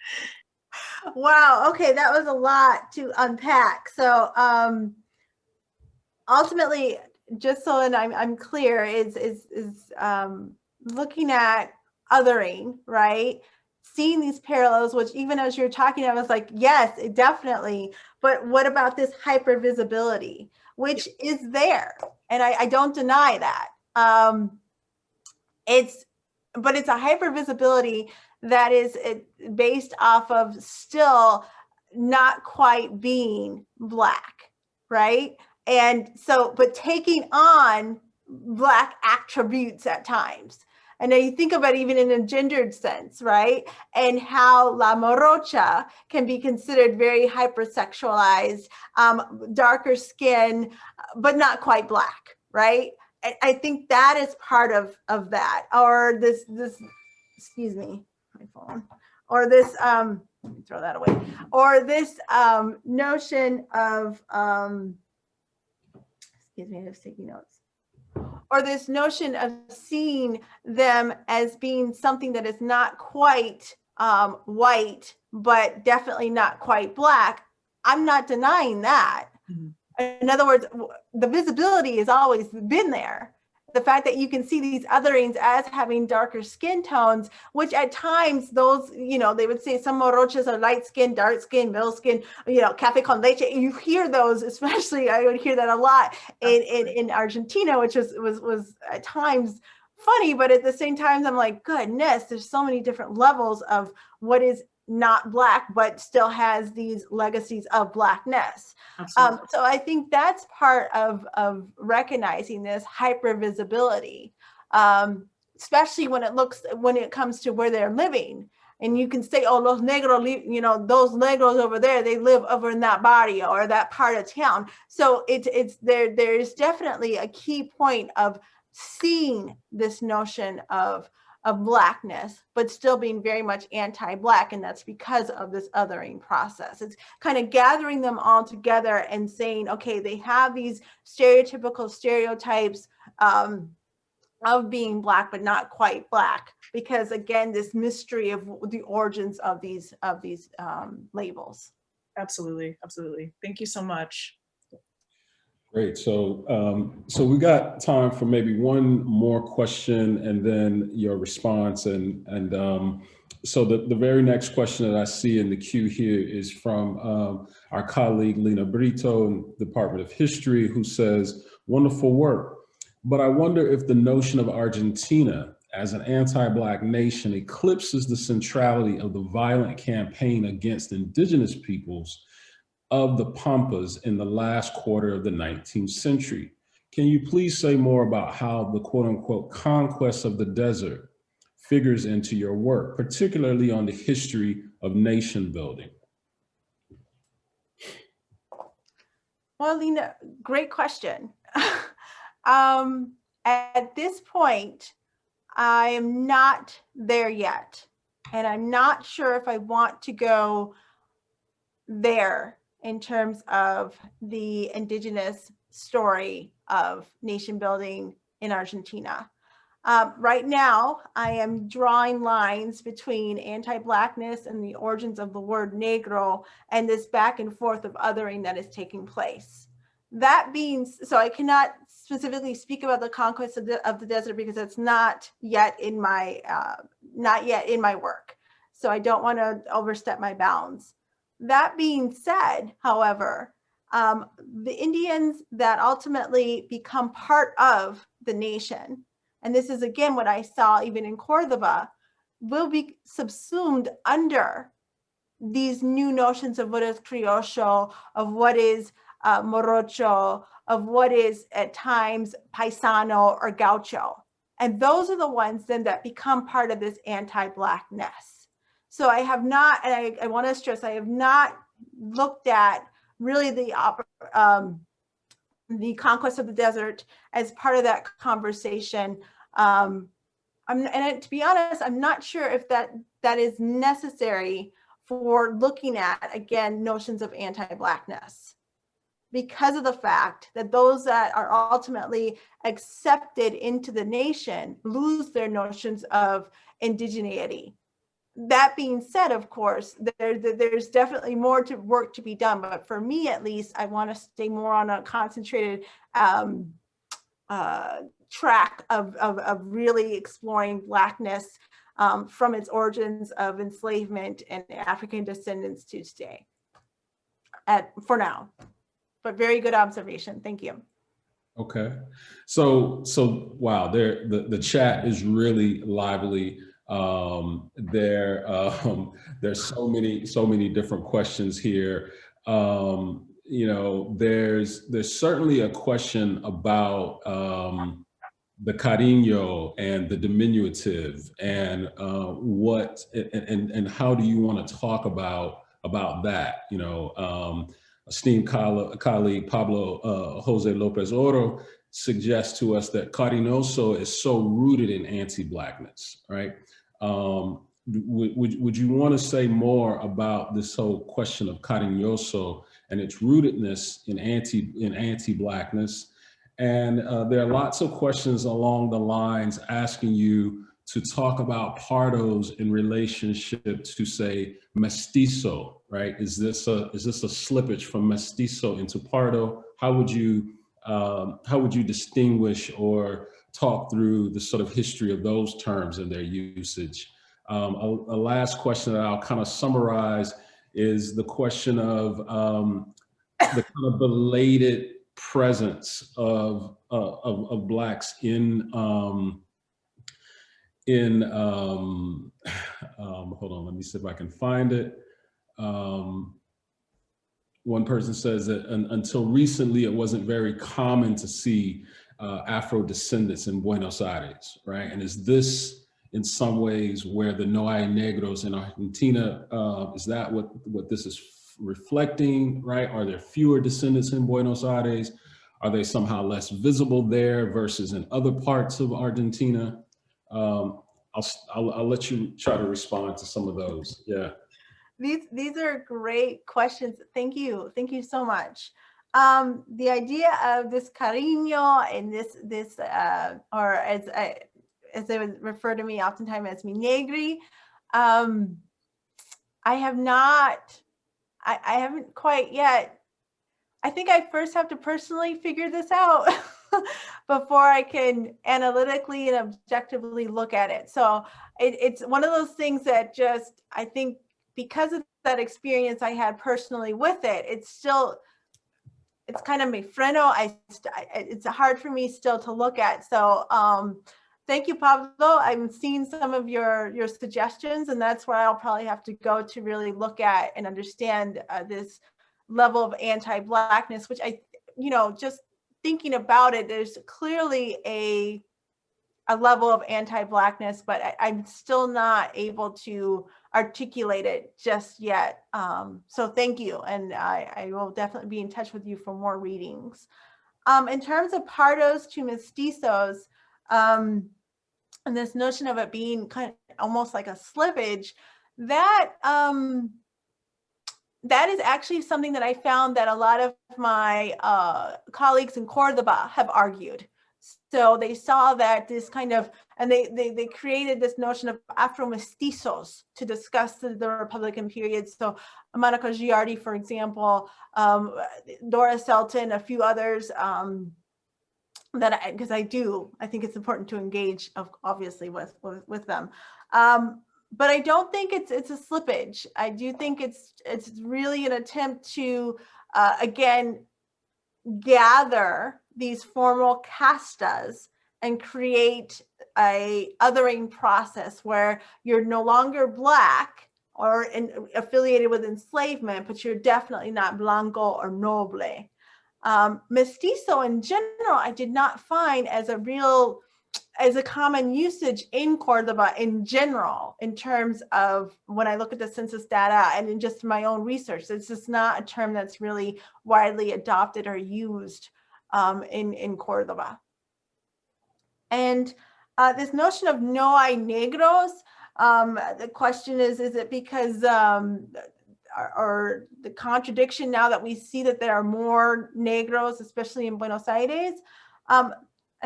Wow, okay, that was a lot to unpack. So ultimately, just so and I'm clear, is looking at othering, right? Seeing these parallels, which even as you're talking, I was like, yes, definitely. But what about this hypervisibility, which is there? And I don't deny that. But it's a hypervisibility that is based off of still not quite being Black, right? And so, but taking on Black attributes at times. And then you think about it even in a gendered sense, right? And how La Morocha can be considered very hypersexualized, darker skin, but not quite Black, right? I think that is part of that. Or this, excuse me, my phone. Or this, let me throw that away. Or this notion of, excuse me, I'm just taking notes. Or this notion of seeing them as being something that is not quite white, but definitely not quite Black. I'm not denying that. Mm-hmm. In other words, the visibility has always been there. The fact that you can see these otherings as having darker skin tones, which at times those, you know, they would say some morochas are light skin, dark skin, middle skin, you know, café con leche. You hear those, especially I would hear that a lot in Argentina, which was at times funny, but at the same time, I'm like, goodness, there's so many different levels of what is not Black, but still has these legacies of Blackness. So I think that's part of recognizing this hypervisibility, especially when it comes to where they're living. And you can say, oh, los negros, you know, those negros over there, they live over in that barrio or that part of town. So there's definitely a key point of seeing this notion of Blackness, but still being very much anti-Black. And that's because of this othering process. It's kind of gathering them all together and saying, okay, they have these stereotypical stereotypes of being Black, but not quite Black, because again, this mystery of the origins of these labels. Absolutely, absolutely. Thank you so much. Great. So, so we got time for maybe one more question and then your response. And so the very next question that I see in the queue here is from our colleague, Lena Brito in the Department of History, who says, wonderful work. But I wonder if the notion of Argentina as an anti-Black nation eclipses the centrality of the violent campaign against indigenous peoples of the Pampas in the last quarter of the 19th century. Can you please say more about how the quote unquote conquest of the desert figures into your work, particularly on the history of nation building? Well, Lena, great question. At this point, I am not there yet. And I'm not sure if I want to go there in terms of the indigenous story of nation building in Argentina. Right now, I am drawing lines between anti-Blackness and the origins of the word negro and this back and forth of othering that is taking place. That being, so I cannot specifically speak about the conquest of the desert because it's not yet in my work. So I don't want to overstep my bounds. That being said, however, the Indians that ultimately become part of the nation, and this is again what I saw even in Cordoba, will be subsumed under these new notions of what is criollo, of what is morocho, of what is at times paisano or gaucho. And those are the ones then that become part of this anti-Blackness. So I have not, and I want to stress, I have not looked at really the the conquest of the desert as part of that conversation. And to be honest, I'm not sure if that is necessary for looking at, again, notions of anti-Blackness, because of the fact that those that are ultimately accepted into the nation lose their notions of indigeneity. That being said, of course, there's definitely more work to be done, but for me at least, I want to stay more on a concentrated track of really exploring Blackness from its origins of enslavement and African descendants to today, for now. But very good observation. Thank you. Okay, so wow, the chat is really lively. There's so many different questions here. You know, there's certainly a question about the cariño and the diminutive, and and how do you want to talk about that? You know, esteemed colleague Pablo Jose Lopez Oro suggests to us that cariñoso is so rooted in anti-Blackness, right? Would you want to say more about this whole question of cariñoso and its rootedness in anti-Blackness? And there are lots of questions along the lines asking you to talk about pardos in relationship to, say, mestizo, right? Is this a slippage from mestizo into pardo? How would you distinguish or talk through the sort of history of those terms and their usage? A last question that I'll kind of summarize is the question of the kind of belated presence of Blacks in hold on, let me see if I can find it. One person says that until recently, it wasn't very common to see Afro descendants in Buenos Aires, right? And is this in some ways where the no hay negros in Argentina, is that what this is reflecting, right? Are there fewer descendants in Buenos Aires? Are they somehow less visible there versus in other parts of Argentina? I'll let you try to respond to some of those. Yeah. These are great questions. Thank you so much. The idea of this cariño and this or as they would refer to me oftentimes as mi negri, I haven't quite yet. I think I first have to personally figure this out before I can analytically and objectively look at it. So it's one of those things that just, I think because of that experience I had personally with it, it's kind of mi freno. It's hard for me still to look at. So thank you, Pablo. I'm seeing some of your suggestions, and that's where I'll probably have to go to really look at and understand this level of anti-Blackness, which just thinking about it, there's clearly a level of anti-Blackness, but I'm still not able to articulate it just yet. So thank you. And I will definitely be in touch with you for more readings. In terms of pardos to mestizos, and this notion of it being kind of almost like a slippage, that is actually something that I found that a lot of my colleagues in Cordoba have argued. So they saw that this kind of, and they created this notion of Afro-mestizos to discuss the Republican period. So Monica Giardi, for example, Dora Selton, a few others, because I think it's important to engage, obviously, with them. But I don't think it's a slippage. I do think it's really an attempt to, again, gather these formal castas and create a othering process where you're no longer Black or affiliated with enslavement, but you're definitely not blanco or noble. Mestizo in general, I did not find as a common usage in Cordoba in general, in terms of when I look at the census data and in just my own research. It's just not a term that's really widely adopted or used in Cordoba. And this notion of no hay negros, the question is it because, or the contradiction now that we see that there are more negros, especially in Buenos Aires? I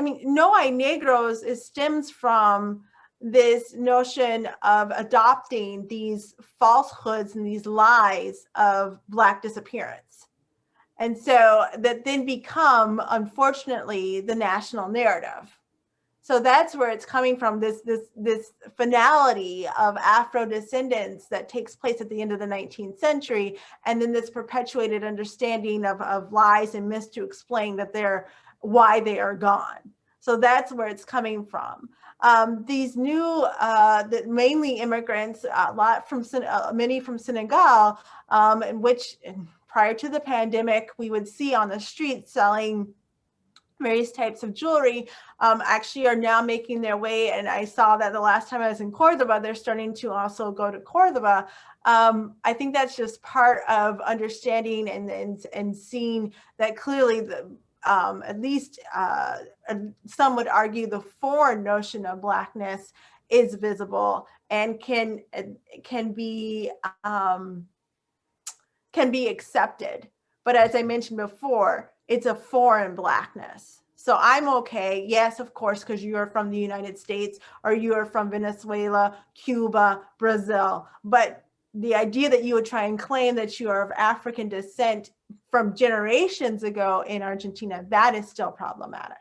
mean, no hay negros stems from this notion of adopting these falsehoods and these lies of Black disappearance. And so that then become, unfortunately, the national narrative. So that's where it's coming from, this finality of Afro descendants that takes place at the end of the 19th century, and then this perpetuated understanding of lies and myths to explain that why they are gone. So that's where it's coming from. These new, mainly immigrants, many from Senegal, in which prior to the pandemic, we would see on the streets selling various types of jewelry, actually are now making their way. And I saw that the last time I was in Cordoba, they're starting to also go to Cordoba. I think that's just part of understanding and seeing that clearly at least some would argue the foreign notion of Blackness is visible and can be accepted. But as I mentioned before, it's a foreign Blackness. So I'm okay, yes, of course, because you are from the United States or you are from Venezuela, Cuba, Brazil. But the idea that you would try and claim that you are of African descent from generations ago in Argentina, that is still problematic.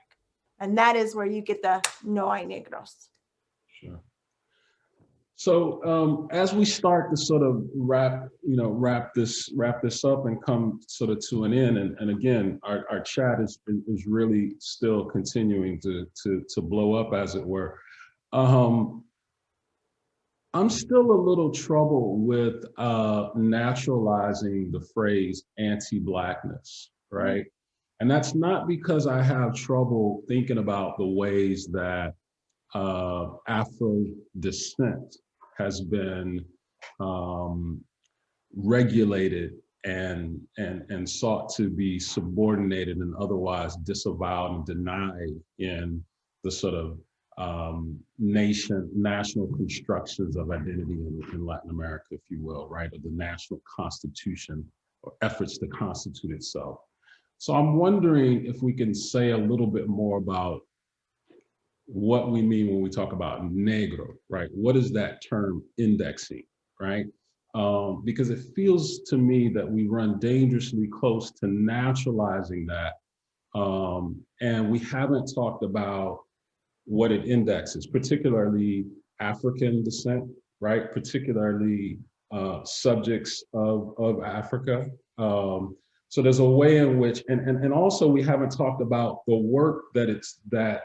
And that is where you get the no hay negros. Sure. So as we start to sort of wrap this up and come sort of to an end, and again, our chat is really still continuing to blow up, as it were. I'm still a little troubled with naturalizing the phrase anti-Blackness, right? And that's not because I have trouble thinking about the ways that Afro descent has been regulated and sought to be subordinated and otherwise disavowed and denied in the sort of national constructions of identity in Latin America, if you will, right, of the national constitution or efforts to constitute itself. So I'm wondering if we can say a little bit more about what we mean when we talk about negro, right? What is that term indexing, right? Because it feels to me that we run dangerously close to naturalizing that. And we haven't talked about what it indexes, particularly African descent, right? Particularly subjects of Africa. So there's a way in which, and also we haven't talked about the work that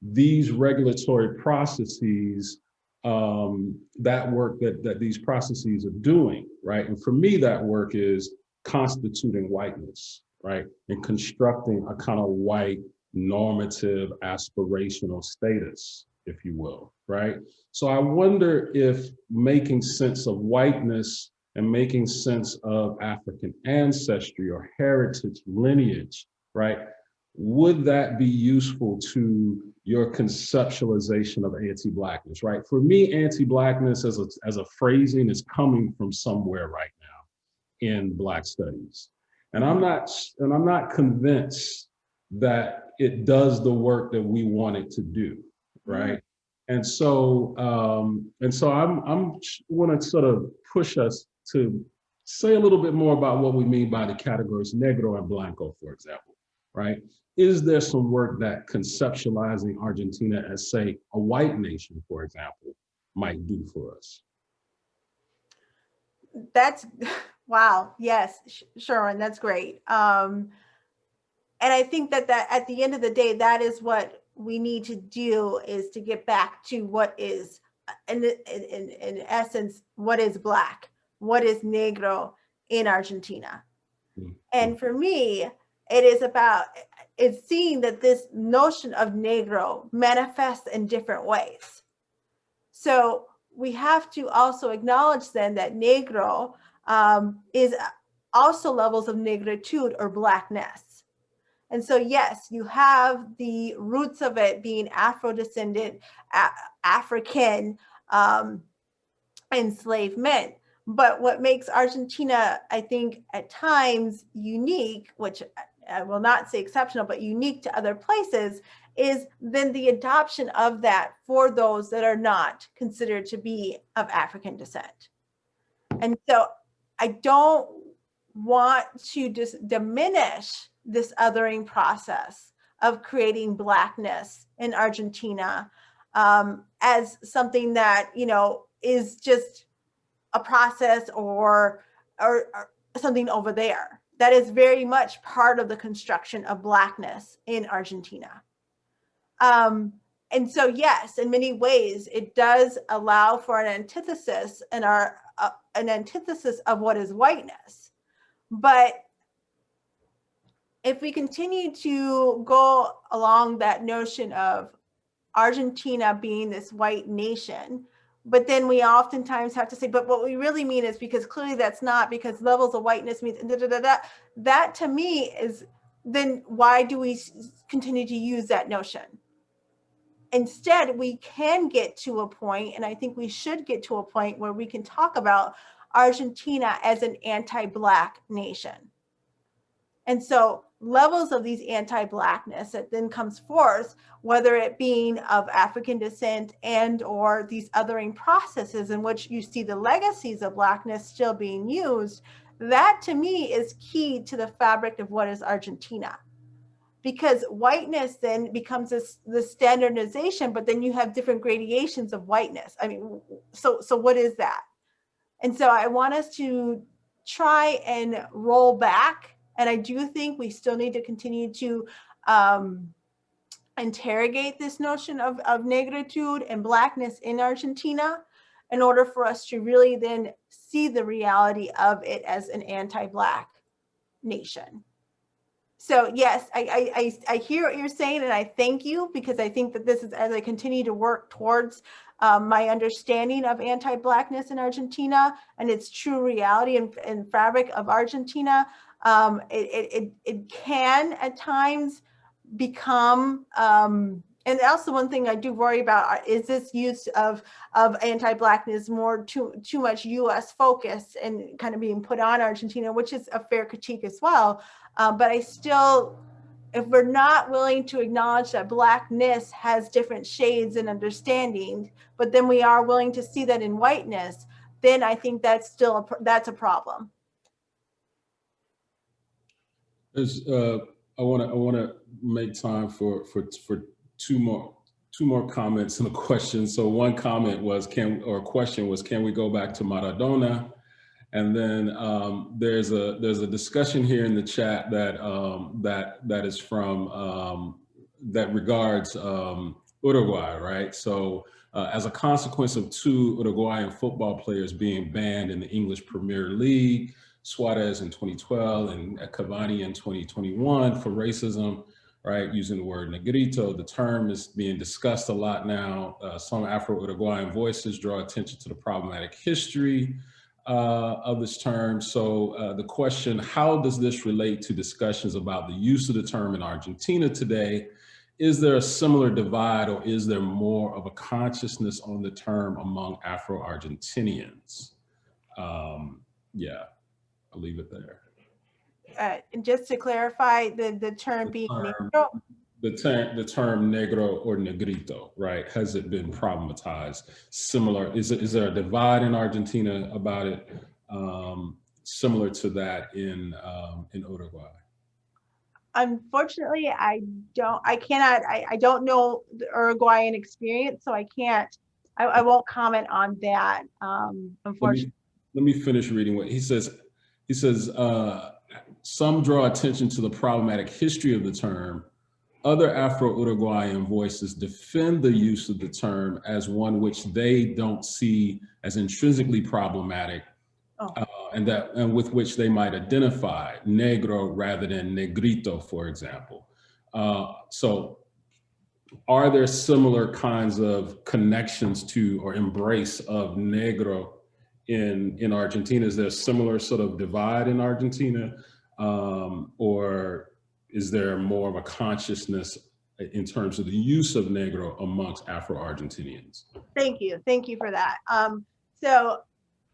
these regulatory processes, that work that these processes are doing, right? And for me, that work is constituting whiteness, right? And constructing a kind of white normative aspirational status, if you will, right? So I wonder if making sense of whiteness and making sense of African ancestry or heritage lineage, right? Would that be useful to your conceptualization of anti-Blackness, right? For me, anti-Blackness as a phrasing is coming from somewhere right now in Black studies. And I'm not convinced that it does the work that we want it to do, right? And so I'm want to sort of push us to say a little bit more about what we mean by the categories negro and blanco, for example, right? Is there some work that conceptualizing Argentina as, say, a white nation, for example, might do for us? That's, wow, yes, Sherwin, that's great. And I think that at the end of the day, that is what we need to do, is to get back to what is, in essence, what is Black, what is negro in Argentina. Mm-hmm. And for me, it's seeing that this notion of negro manifests in different ways. So we have to also acknowledge then that negro is also levels of negritude or Blackness. And so, yes, you have the roots of it being Afro-descendant, African enslavement. But what makes Argentina, I think, at times unique, which I will not say exceptional, but unique to other places, is then the adoption of that for those that are not considered to be of African descent. And so I don't want to just diminish this othering process of creating Blackness in Argentina as something that, you know, is just a process or something over there. That is very much part of the construction of Blackness in Argentina. And so, yes, in many ways, it does allow for an antithesis and an antithesis of what is whiteness. But if we continue to go along that notion of Argentina being this white nation, but then we oftentimes have to say, but what we really mean is because clearly that's not, because levels of whiteness means da, da, da, da. That to me is, then why do we continue to use that notion? Instead, we can get to a point, and I think we should get to a point where we can talk about Argentina as an anti-Black nation. And so levels of these anti-Blackness that then comes forth, whether it being of African descent and or these othering processes in which you see the legacies of Blackness still being used, that to me is key to the fabric of what is Argentina. Because whiteness then becomes the standardization, but then you have different gradations of whiteness. I mean, so what is that? And so I want us to try and roll back. And I do think we still need to continue to interrogate this notion of negritude and Blackness in Argentina in order for us to really then see the reality of it as an anti-Black nation. So yes, I hear what you're saying, and I thank you, because I think that this is, as I continue to work towards my understanding of anti-Blackness in Argentina and its true reality and fabric of Argentina, it can at times become, and also one thing I do worry about is this use of anti-Blackness more too much US focus and kind of being put on Argentina, which is a fair critique as well. But I still, if we're not willing to acknowledge that Blackness has different shades and understanding, but then we are willing to see that in whiteness, then I think that's still that's a problem. I want to make time for two more comments and a question. So one comment was, question was, can we go back to Maradona? And then there's a discussion here in the chat that is from that regards Uruguay, right? So as a consequence of 2 Uruguayan football players being banned in the English Premier League, Suarez in 2012 and Cavani in 2021 for racism, right? Using the word negrito, the term is being discussed a lot now. Some Afro-Uruguayan voices draw attention to the problematic history of this term. So the question, how does this relate to discussions about the use of the term in Argentina today? Is there a similar divide, or is there more of a consciousness on the term among Afro-Argentinians? Yeah, I'll leave it there. And just to clarify, the term being negro? The term negro or negrito, right? Has it been problematized? Similar, is there a divide in Argentina about it, similar to that in Uruguay? Unfortunately, I don't know the Uruguayan experience, so I won't comment on that, unfortunately. Let me finish reading what he says. He says, some draw attention to the problematic history of the term. Other Afro-Uruguayan voices defend the use of the term as one which they don't see as intrinsically problematic, and with which they might identify, negro rather than negrito, for example. So are there similar kinds of connections to or embrace of negro in Argentina? Is there a similar sort of divide in Argentina? Or is there more of a consciousness in terms of the use of Negro amongst Afro-Argentinians? Thank you for that. So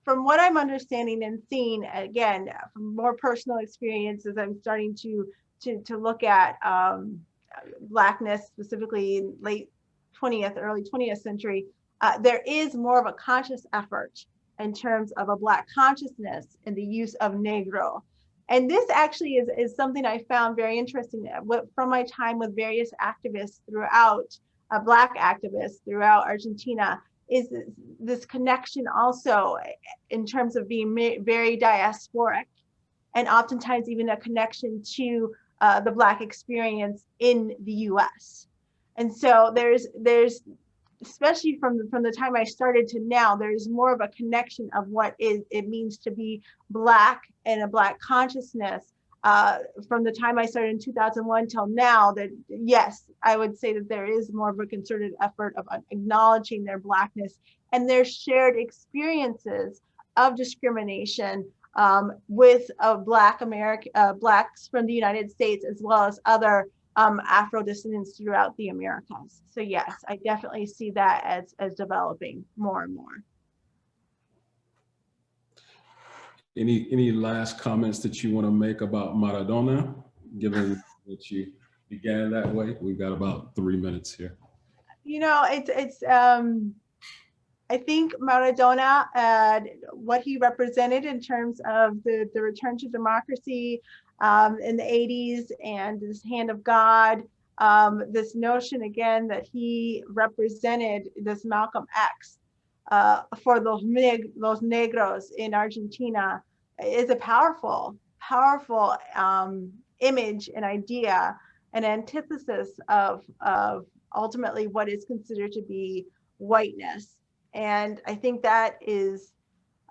from what I'm understanding and seeing, again, from more personal experiences, I'm starting to look at Blackness, specifically in late 20th, early 20th century. There is more of a conscious effort in terms of a Black consciousness in the use of Negro. And this actually is something I found very interesting from my time with various activists throughout, Black activists throughout Argentina, is this connection also in terms of being very diasporic, and oftentimes even a connection to the Black experience in the US. And so there's especially from the time I started to now, there's more of a connection of what it means to be Black and a Black consciousness from the time I started in 2001 till now. That yes, I would say that there is more of a concerted effort of acknowledging their Blackness and their shared experiences of discrimination with Blacks from the United States, as well as other Afro descendants throughout the Americas. So yes, I definitely see that as developing more and more. Any last comments that you want to make about Maradona, given that you began that way? We've got about 3 minutes here. You know, I think Maradona, what he represented in terms of the return to democracy in the 80s, and this hand of God, this notion again that he represented this Malcolm X for those negros in Argentina is a powerful image and idea, an antithesis of ultimately what is considered to be whiteness. And I think that is,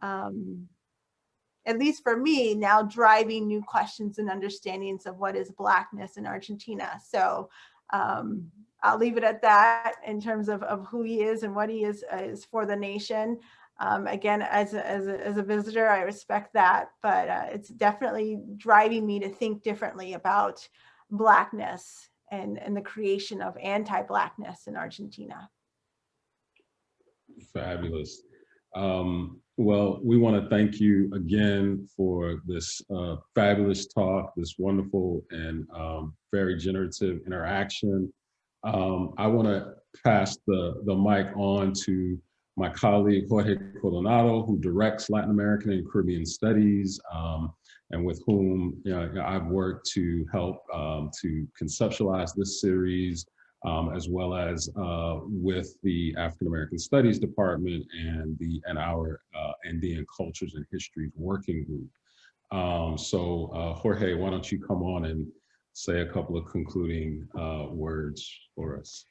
at least for me, now driving new questions and understandings of what is Blackness in Argentina. So I'll leave it at that in terms of who he is and what he is for the nation. Again, as a visitor, I respect that, but it's definitely driving me to think differently about Blackness and the creation of anti-Blackness in Argentina. Fabulous. Well, we want to thank you again for this fabulous talk, this wonderful and very generative interaction. I want to pass the mic on to my colleague, Jorge Coronado, who directs Latin American and Caribbean Studies, and with whom I've worked to help to conceptualize this series, as well as with the African American Studies Department and our Andean Cultures and Histories Working Group. So Jorge, why don't you come on and say a couple of concluding words for us?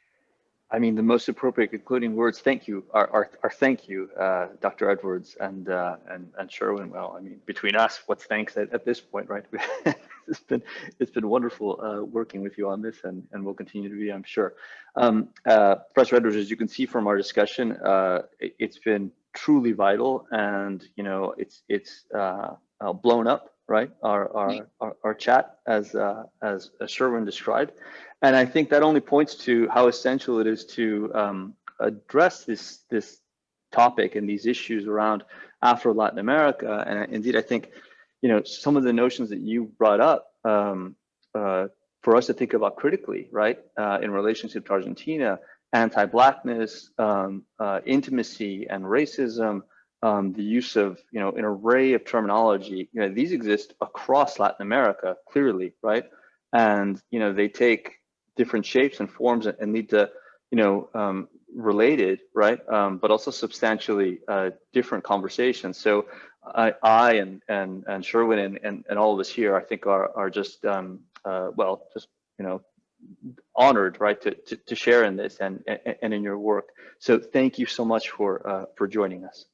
I mean, the most appropriate concluding words, thank you, are thank you, Dr. Edwards and Sherwin. Well, I mean, between us, what's thanks at this point, right? it's been wonderful working with you on this, and will continue to be, I'm sure. Professor Edwards, as you can see from our discussion, it's been truly vital, and it's blown up, right? Our chat, as Sherwin described. And I think that only points to how essential it is to address this topic and these issues around Afro-Latin America. And indeed, I think, some of the notions that you brought up for us to think about critically, right, in relationship to Argentina, anti-Blackness, intimacy and racism, the use of, an array of terminology, these exist across Latin America, clearly, right? And, they take different shapes and forms and lead to, related, right? But also substantially different conversations. So I and Sherwin and all of us here, I think are just, honored, right, to share in this and in your work. So thank you so much for joining us.